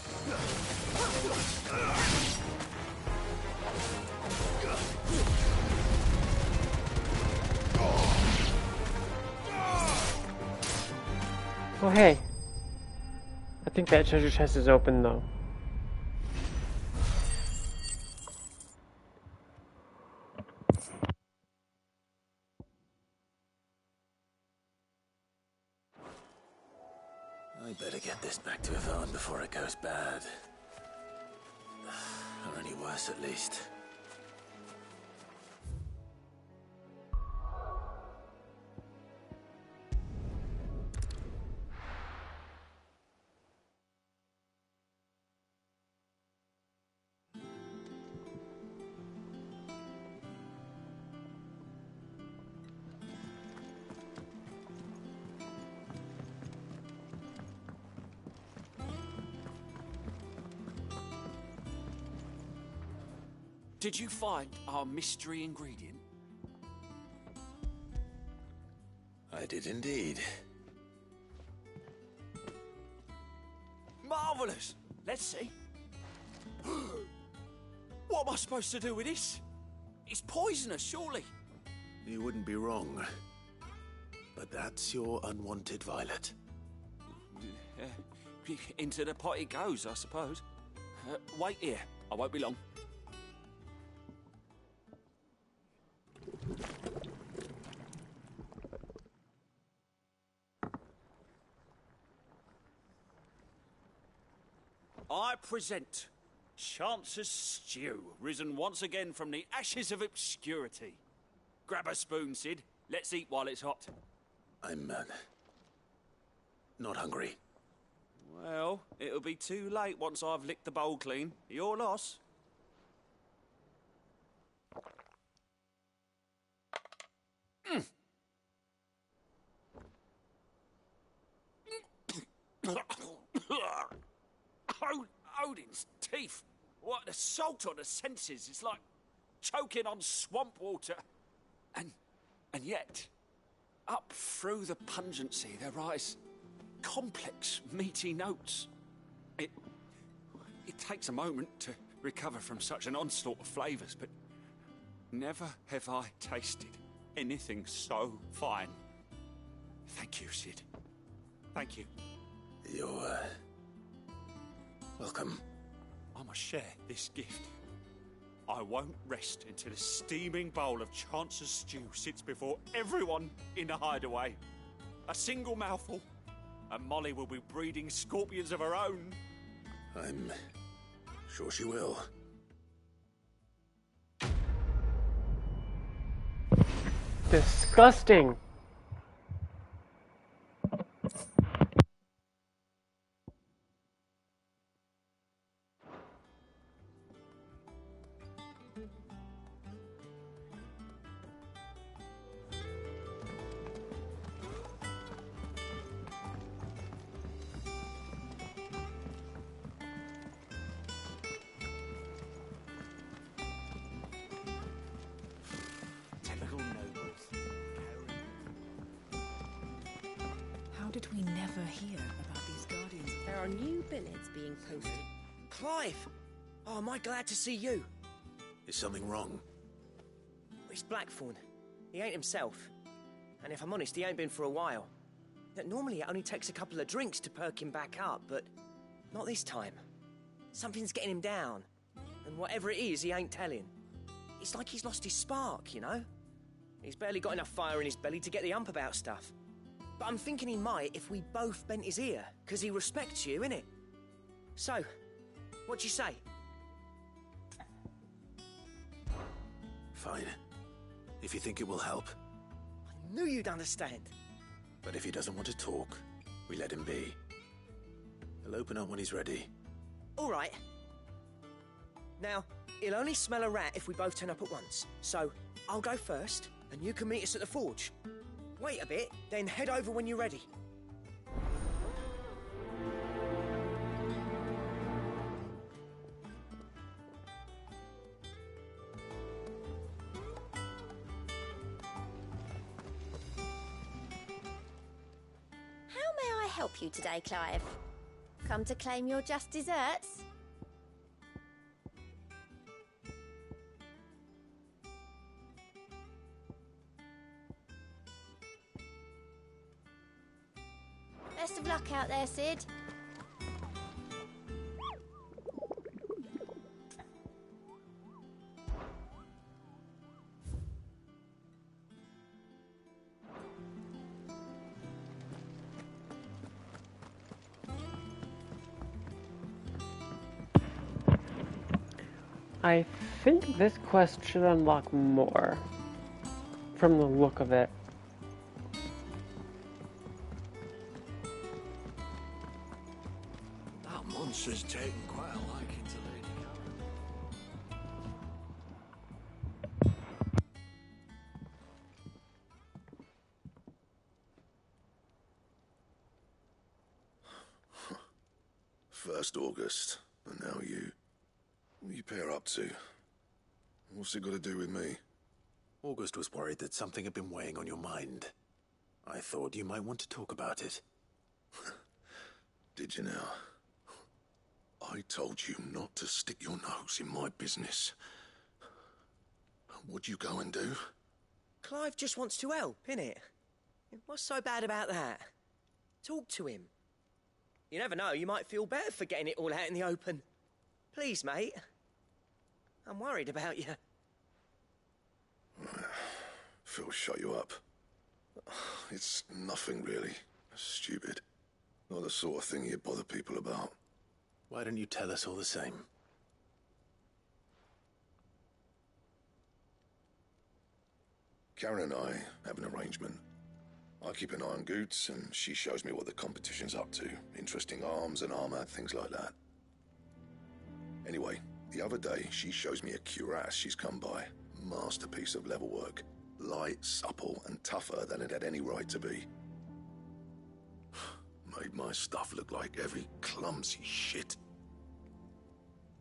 Oh, hey. I think that treasure chest is open, though. I better get this back to Yvonne before it goes bad. Or any worse, at least. Did you find our mystery ingredient? I did indeed. Marvellous! Let's see. What am I supposed to do with this? It's poisonous, surely. You wouldn't be wrong. But that's your unwanted violet. Into the pot it goes, I suppose. Wait here. I won't be long. I present Chance's Stew, risen once again from the ashes of obscurity. Grab a spoon, Sid. Let's eat while it's hot. I'm, not hungry. Well, it'll be too late once I've licked the bowl clean. Your loss. Odin's teeth. What assault on the senses. It's like choking on swamp water. And yet, up through the pungency there rise complex, meaty notes. It takes a moment to recover from such an onslaught of flavours, but never have I tasted anything so fine. Thank you, Sid. Thank you. You're, welcome. I must share this gift. I won't rest until a steaming bowl of Chance's Stew sits before everyone in the hideaway. A single mouthful, and Molly will be breeding scorpions of her own. I'm sure she will. Disgusting. hear about these Guardians? There are new billets being posted. Clive! Oh, am I glad to see you. Is something wrong? It's Blackthorn. He ain't himself. And if I'm honest, he ain't been for a while. Normally it only takes a couple of drinks to perk him back up, but not this time. Something's getting him down. And whatever it is, he ain't telling. It's like he's lost his spark, you know? He's barely got enough fire in his belly to get the ump about stuff. But I'm thinking he might if we both bent his ear, because he respects you, innit? So, what you say? Fine. If you think it will help. I knew you'd understand. But if he doesn't want to talk, we let him be. He'll open up when he's ready. All right. Now, he'll only smell a rat if we both turn up at once. So, I'll go first, and you can meet us at the forge. Wait a bit, then head over when you're ready. How may I help you today, Clive? Come to claim your just desserts? Best of luck out there, Sid. I think this quest should unlock more, from the look of it. That monster's taken quite a liking to Lady First August, and now you. What are you pair up to? What's it got to do with me? August was worried that something had been weighing on your mind. I thought you might want to talk about it. Did you now? I told you not to stick your nose in my business. What'd you go and do? Clive just wants to help, innit? What's so bad about that? Talk to him. You never know, you might feel better for getting it all out in the open. Please, mate. I'm worried about you. Phil shut you up. It's nothing really. Stupid. Not the sort of thing you bother people about. Why don't you tell us all the same? Karen and I have an arrangement. I keep an eye on Goots, and she shows me what the competition's up to. Interesting arms and armor, things like that. Anyway, the other day, she shows me a cuirass she's come by. Masterpiece of level work. Light, supple, and tougher than it had any right to be. Made my stuff look like every clumsy shit.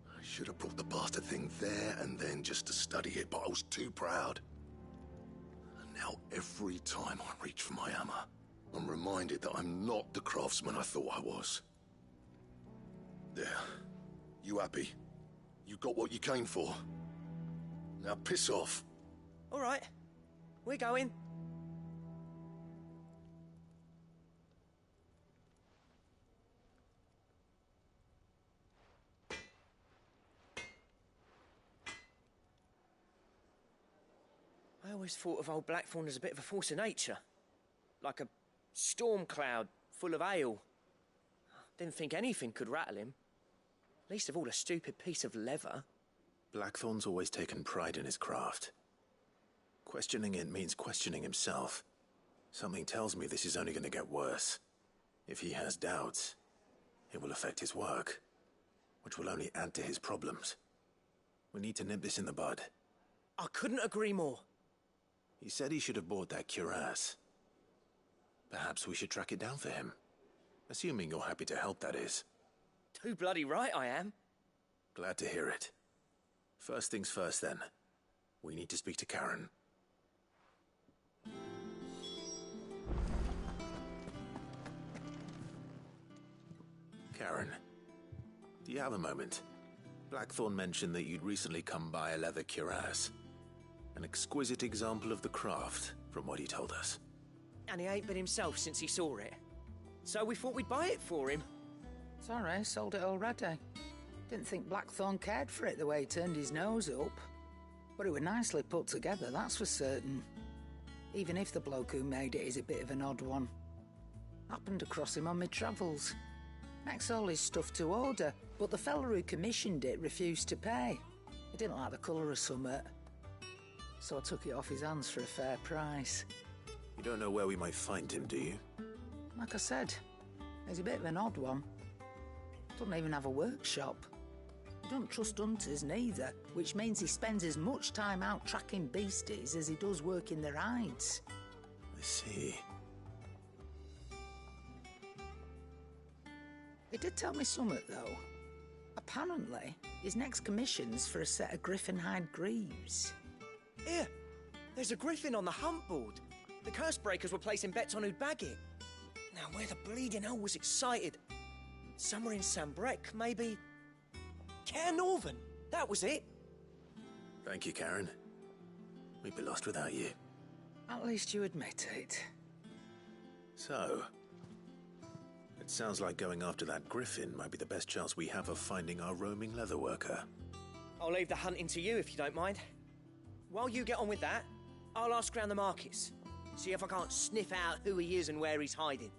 I should have brought the bastard thing there and then just to study it, but I was too proud. And now every time I reach for my hammer, I'm reminded that I'm not the craftsman I thought I was. There. You happy? You got what you came for. Now piss off. All right. We're going. I always thought of old Blackthorn as a bit of a force of nature. Like a storm cloud full of hail. Didn't think anything could rattle him. Least of all a stupid piece of leather. Blackthorn's always taken pride in his craft. Questioning it means questioning himself. Something tells me this is only going to get worse. If he has doubts, it will affect his work, which will only add to his problems. We need to nip this in the bud. I couldn't agree more. He said he should have bought that cuirass. Perhaps we should track it down for him. Assuming you're happy to help, that is. Too bloody right I am. Glad to hear it. First things first, then. We need to speak to Karen. Karen, do you have a moment? Blackthorn mentioned that you'd recently come by a leather cuirass. An exquisite example of the craft, from what he told us. And he ain't been himself since he saw it. So we thought we'd buy it for him. Sorry, sold it already. Didn't think Blackthorn cared for it the way he turned his nose up. But it was nicely put together, that's for certain. Even if the bloke who made it is a bit of an odd one. Happened across him on my travels. Makes all his stuff to order, but the fella who commissioned it refused to pay. He didn't like the colour of summit. So I took it off his hands for a fair price. You don't know where we might find him, do you? Like I said, he's a bit of an odd one. Doesn't even have a workshop. He don't trust hunters neither, which means he spends as much time out tracking beasties as he does working their hides. I see. He did tell me something, though. Apparently, his next commission's for a set of griffin hide greaves. Here, there's a griffin on the hunt board. The curse breakers were placing bets on who'd bag it. Now, where the bleeding hell was it sighted? Somewhere in Sambrec, maybe? Care Northern, that was it. Thank you, Karen. We'd be lost without you. At least you admit it. So, it sounds like going after that griffin might be the best chance we have of finding our roaming leatherworker. I'll leave the hunting to you if you don't mind. While you get on with that, I'll ask around the markets. See if I can't sniff out who he is and where he's hiding.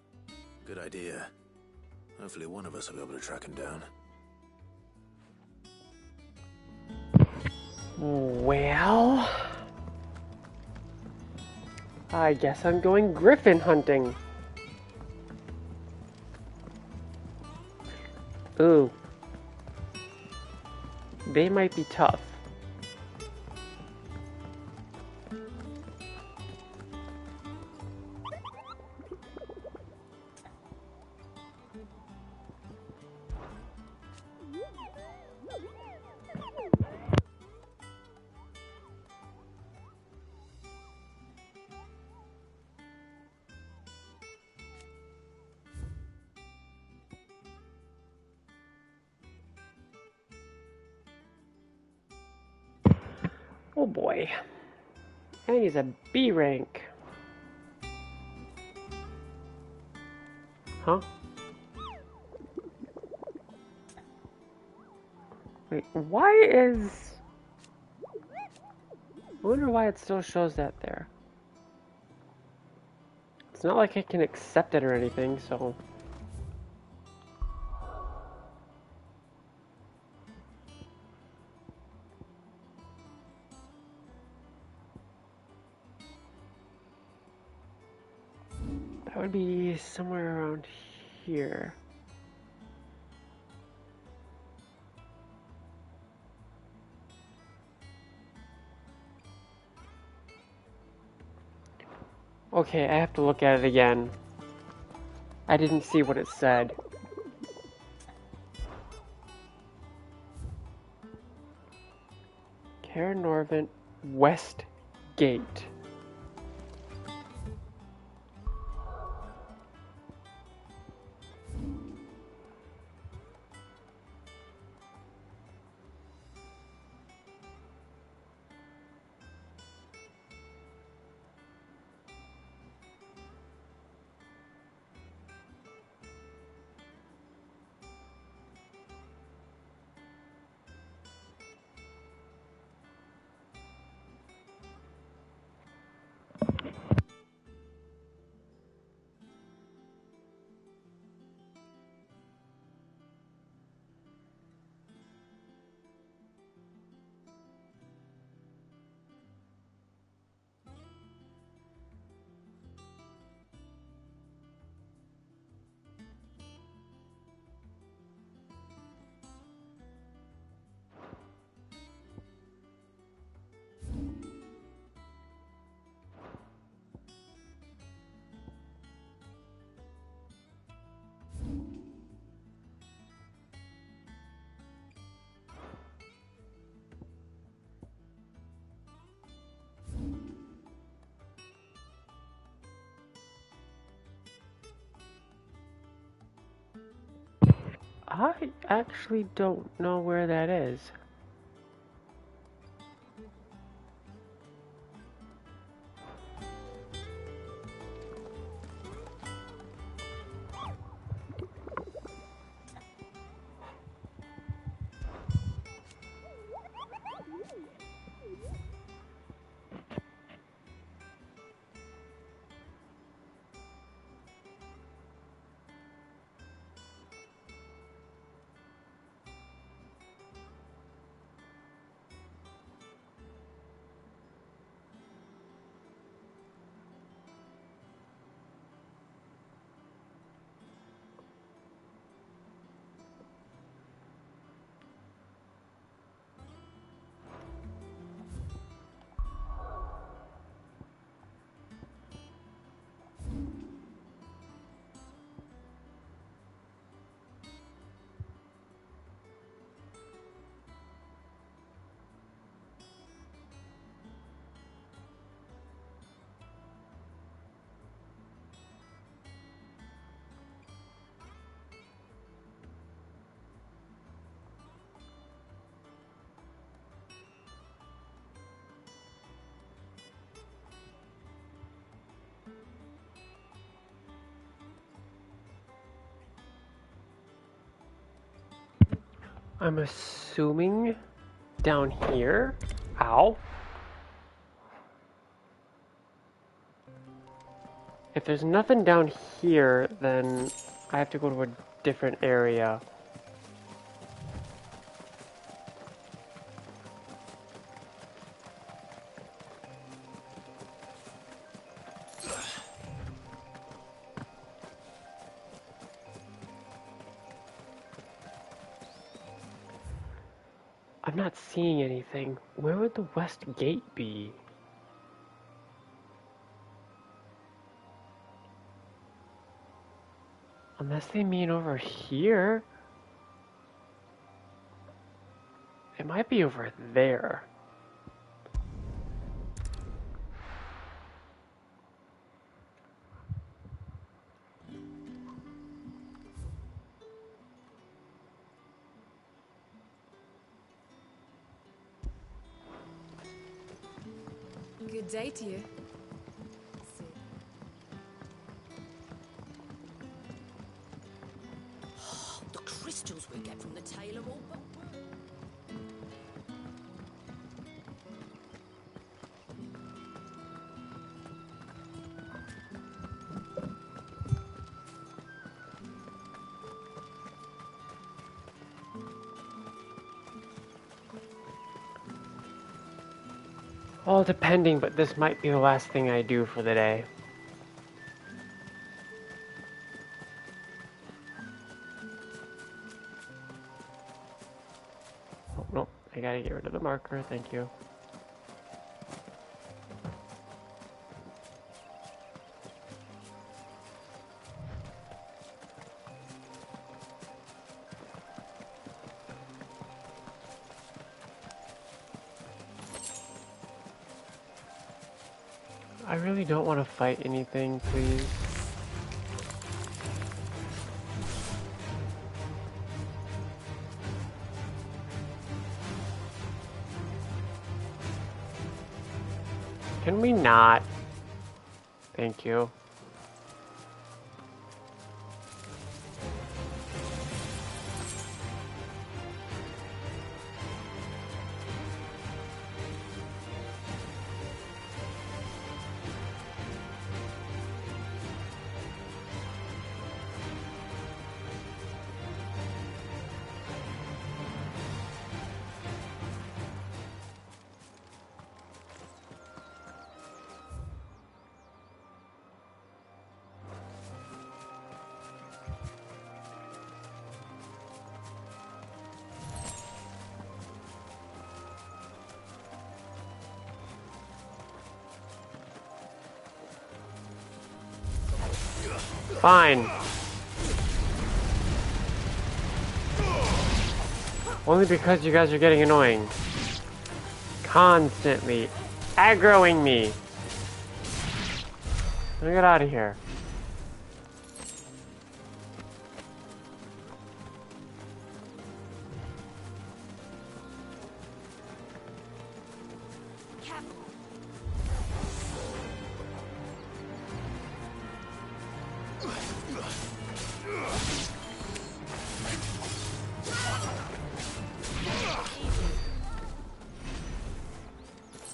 Good idea. Hopefully one of us will be able to track him down. Well, I guess I'm going griffin hunting. Ooh. They might be tough. Oh boy. And he's a B rank. Huh? Wait, why is... I wonder why it still shows that there. It's not like I can accept it or anything, so... That would be somewhere around here. Okay, I have to look at it again. I didn't see what it said. Cairnorvent West Gate. I actually don't know where that is. I'm assuming down here. Ow. If there's nothing down here, then I have to go to a different area. I'm not seeing anything. Where would the west gate be? Unless they mean over here. It might be over there. Good day to you. The crystals we get from the tailor all but All depending, but this might be the last thing I do for the day. Oh, nope, I gotta get rid of the marker, thank you. I really don't want to fight anything, please. Can we not? Thank you. Fine. Only because you guys are getting annoying. Constantly aggroing me. Let me get out of here.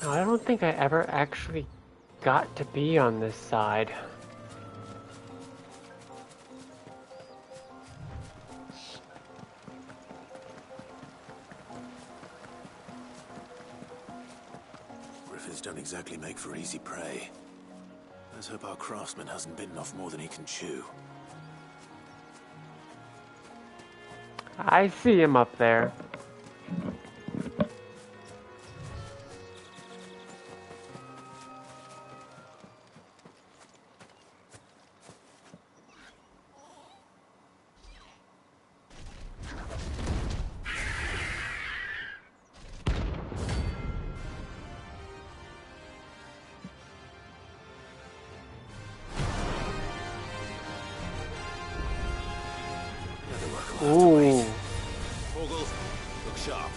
No, I don't think I ever actually got to be on this side. Griffins don't exactly make for easy prey. Let's hope our craftsman hasn't bitten off more than he can chew. I see him up there. Ooh. Vogel, look sharp.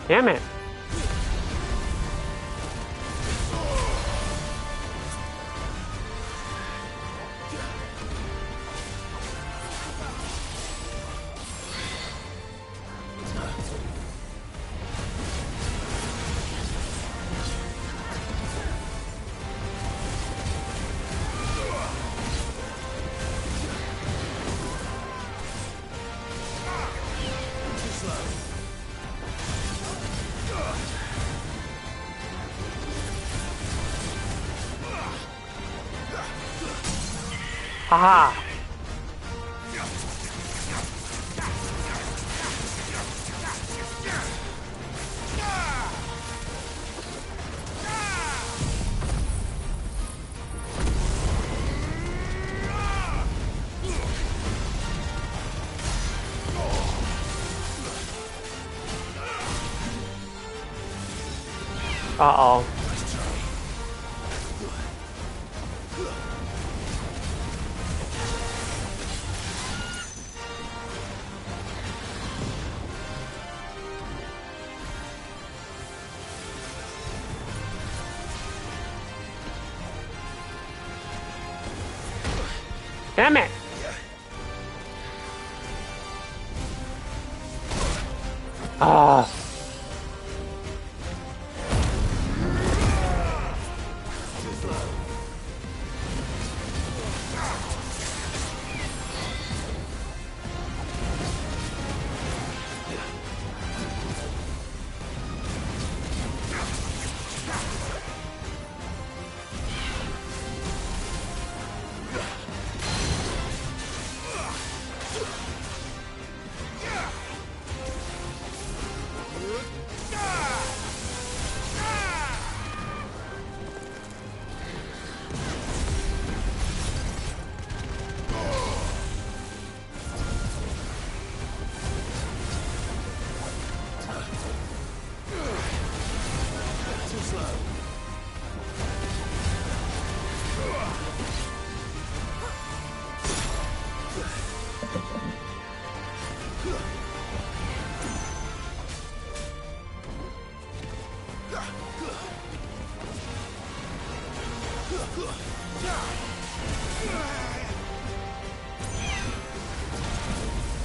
Damn it. Haha. Uh-oh. Damn it! Ah.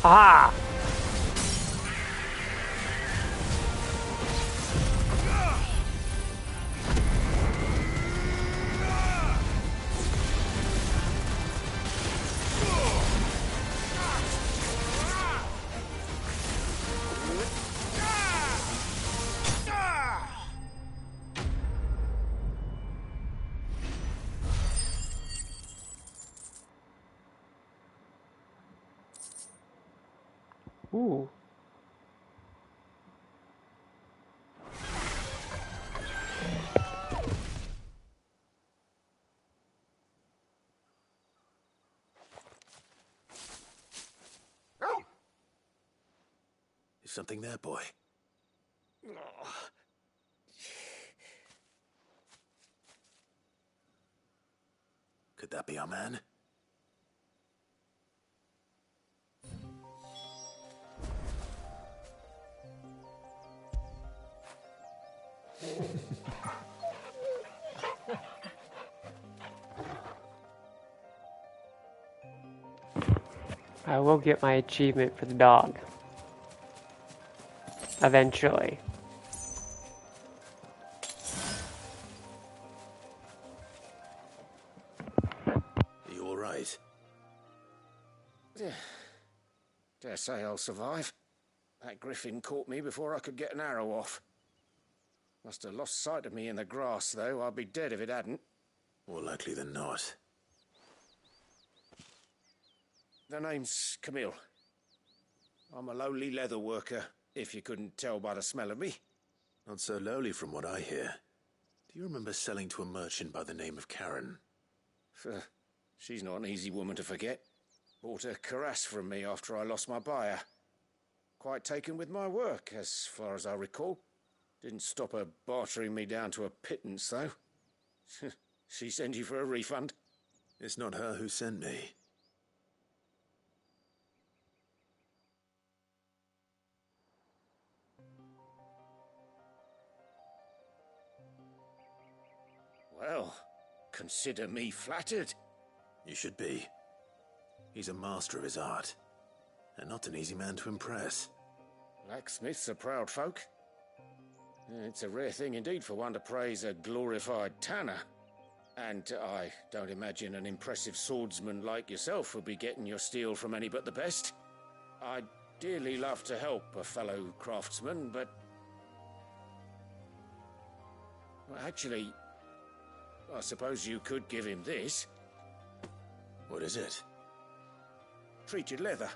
Ah! Ooh. Is something there, boy? Could that be our man? I will get my achievement for the dog. Eventually. Are you alright? Dare say I'll survive. That griffin caught me before I could get an arrow off. Must have lost sight of me in the grass, though. I'd be dead if it hadn't. More likely than not. The name's Camille. I'm a lowly leather worker, if you couldn't tell by the smell of me. Not so lowly from what I hear. Do you remember selling to a merchant by the name of Karen? She's not an easy woman to forget. Bought a cuirass from me after I lost my buyer. Quite taken with my work, as far as I recall. Didn't stop her bartering me down to a pittance, though. She sent you for a refund? It's not her who sent me. Well, consider me flattered. You should be. He's a master of his art, and not an easy man to impress. Blacksmiths are proud folk. It's a rare thing indeed for one to praise a glorified tanner. And I don't imagine an impressive swordsman like yourself would be getting your steel from any but the best. I'd dearly love to help a fellow craftsman, but... Well, actually, I suppose you could give him this. What is it? Treated leather.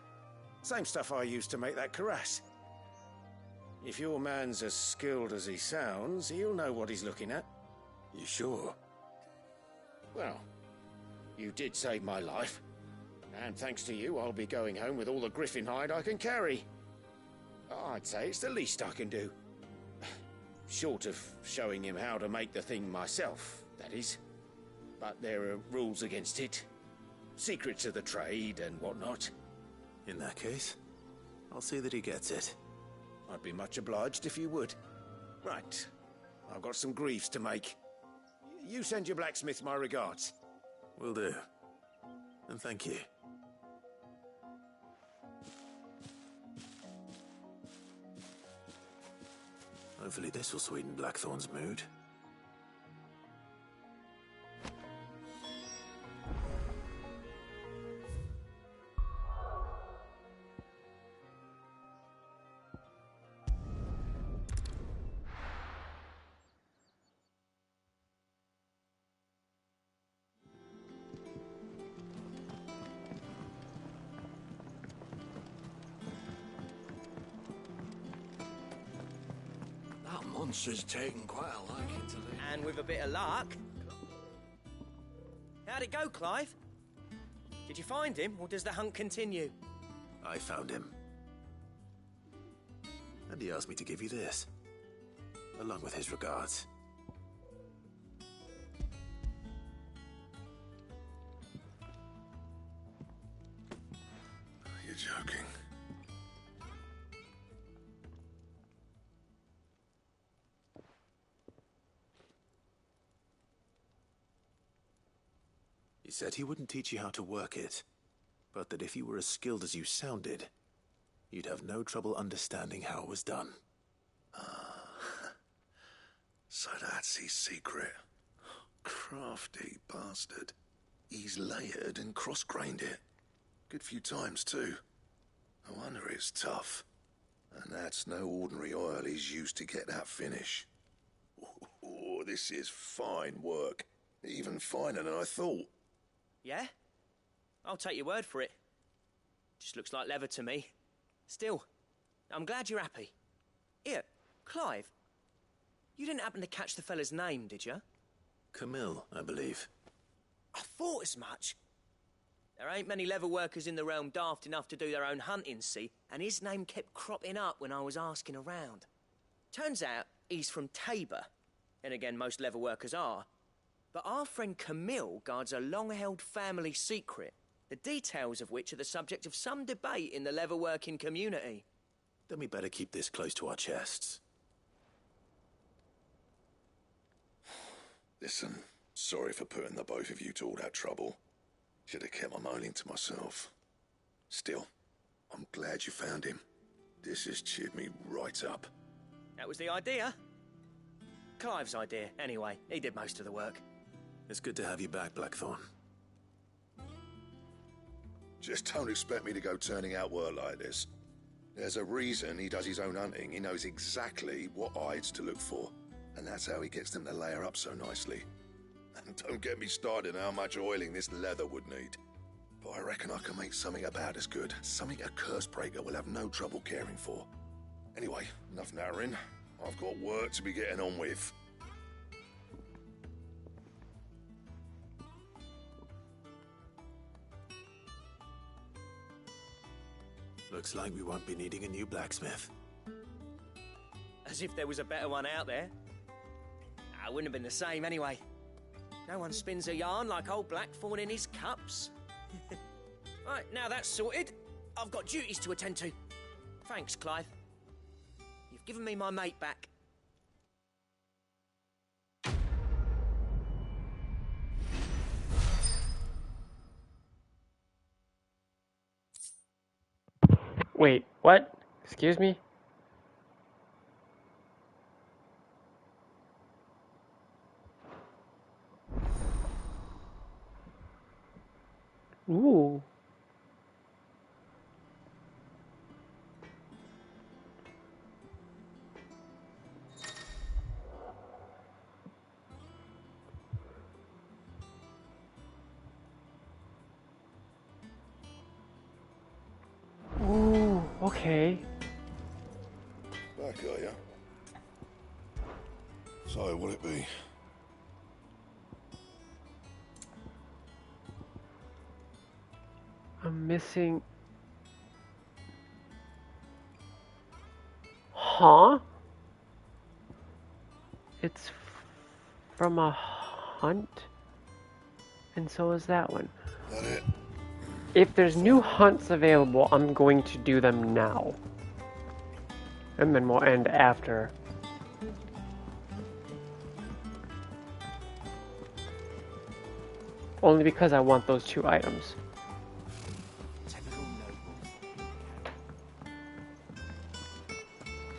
Same stuff I used to make that cuirass. If your man's as skilled as he sounds, he'll know what he's looking at. You sure? Well, you did save my life. And thanks to you, I'll be going home with all the griffin hide I can carry. I'd say it's the least I can do. Short of showing him how to make the thing myself, that is. But there are rules against it. Secrets of the trade and whatnot. In that case, I'll see that he gets it. I'd be much obliged if you would. Right. I've got some greaves to make. You send your blacksmith my regards. Will do. And thank you. Hopefully this will sweeten Blackthorn's mood. Monster's taken quite a liking to me. And with a bit of luck. How'd it go, Clive? Did you find him, or does the hunt continue? I found him. And he asked me to give you this, along with his regards. You're joking. He said he wouldn't teach you how to work it, but that if you were as skilled as you sounded, you'd have no trouble understanding how it was done. So that's his secret. Crafty bastard. He's layered and cross-grained it. Good few times, too. No wonder it's tough. And that's no ordinary oil he's used to get that finish. Oh, this is fine work. Even finer than I thought. Yeah? I'll take your word for it. Just looks like leather to me. Still, I'm glad you're happy. Here, Clive. You didn't happen to catch the fella's name, did you? Camille, I believe. I thought as much. There ain't many leather workers in the realm daft enough to do their own hunting, see, and his name kept cropping up when I was asking around. Turns out he's from Tabor. And again, most leather workers are. But our friend Camille guards a long-held family secret, the details of which are the subject of some debate in the leather-working community. Then we better keep this close to our chests. Listen, sorry for putting the both of you to all that trouble. Should have kept my moaning to myself. Still, I'm glad you found him. This has cheered me right up. That was the idea. Clive's idea, anyway. He did most of the work. It's good to have you back, Blackthorn. Just don't expect me to go turning out work like this. There's a reason he does his own hunting. He knows exactly what hides to look for. And that's how he gets them to layer up so nicely. And don't get me started on how much oiling this leather would need. But I reckon I can make something about as good. Something a Cursebreaker will have no trouble caring for. Anyway, enough narrowing. I've got work to be getting on with. Looks like we won't be needing a new blacksmith. As if there was a better one out there. It wouldn't have been the same anyway. No one spins a yarn like old Blackthorn in his cups. Right, now that's sorted, I've got duties to attend to. Thanks, Clive. You've given me my mate back. Wait, what? Excuse me? Ooh. Ooh, okay. Back, are ya? So, what'll it be? I'm missing... Huh? It's from a hunt? And so is that one. That it? If there's new hunts available, I'm going to do them now. And then we'll end after. Only because I want those 2 items.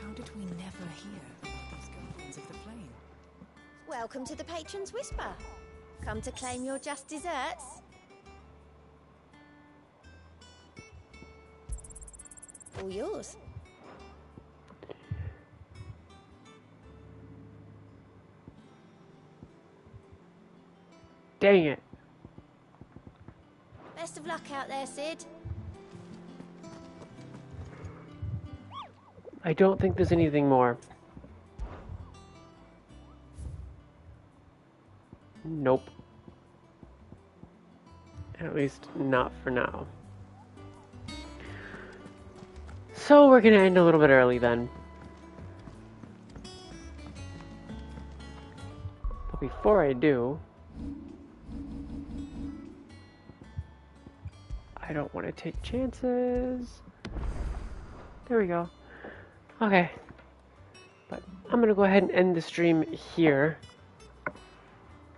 How did we never hear about these guardians of the flame? Welcome to the Patron's Whisper. Come to claim your just desserts? All yours. Dang it. Best of luck out there, Sid. I don't think there's anything more. Nope. At least not for now. So we're gonna end a little bit early then. But before I do, I don't want to take chances. There we go. Okay. But I'm gonna go ahead and end the stream here.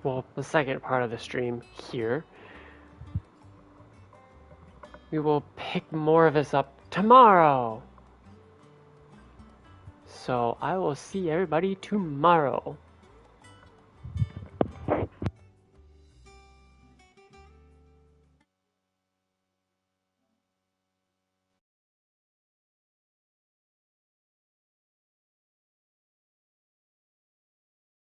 Well, the second part of the stream here. We will pick more of this up tomorrow. So I will see everybody tomorrow.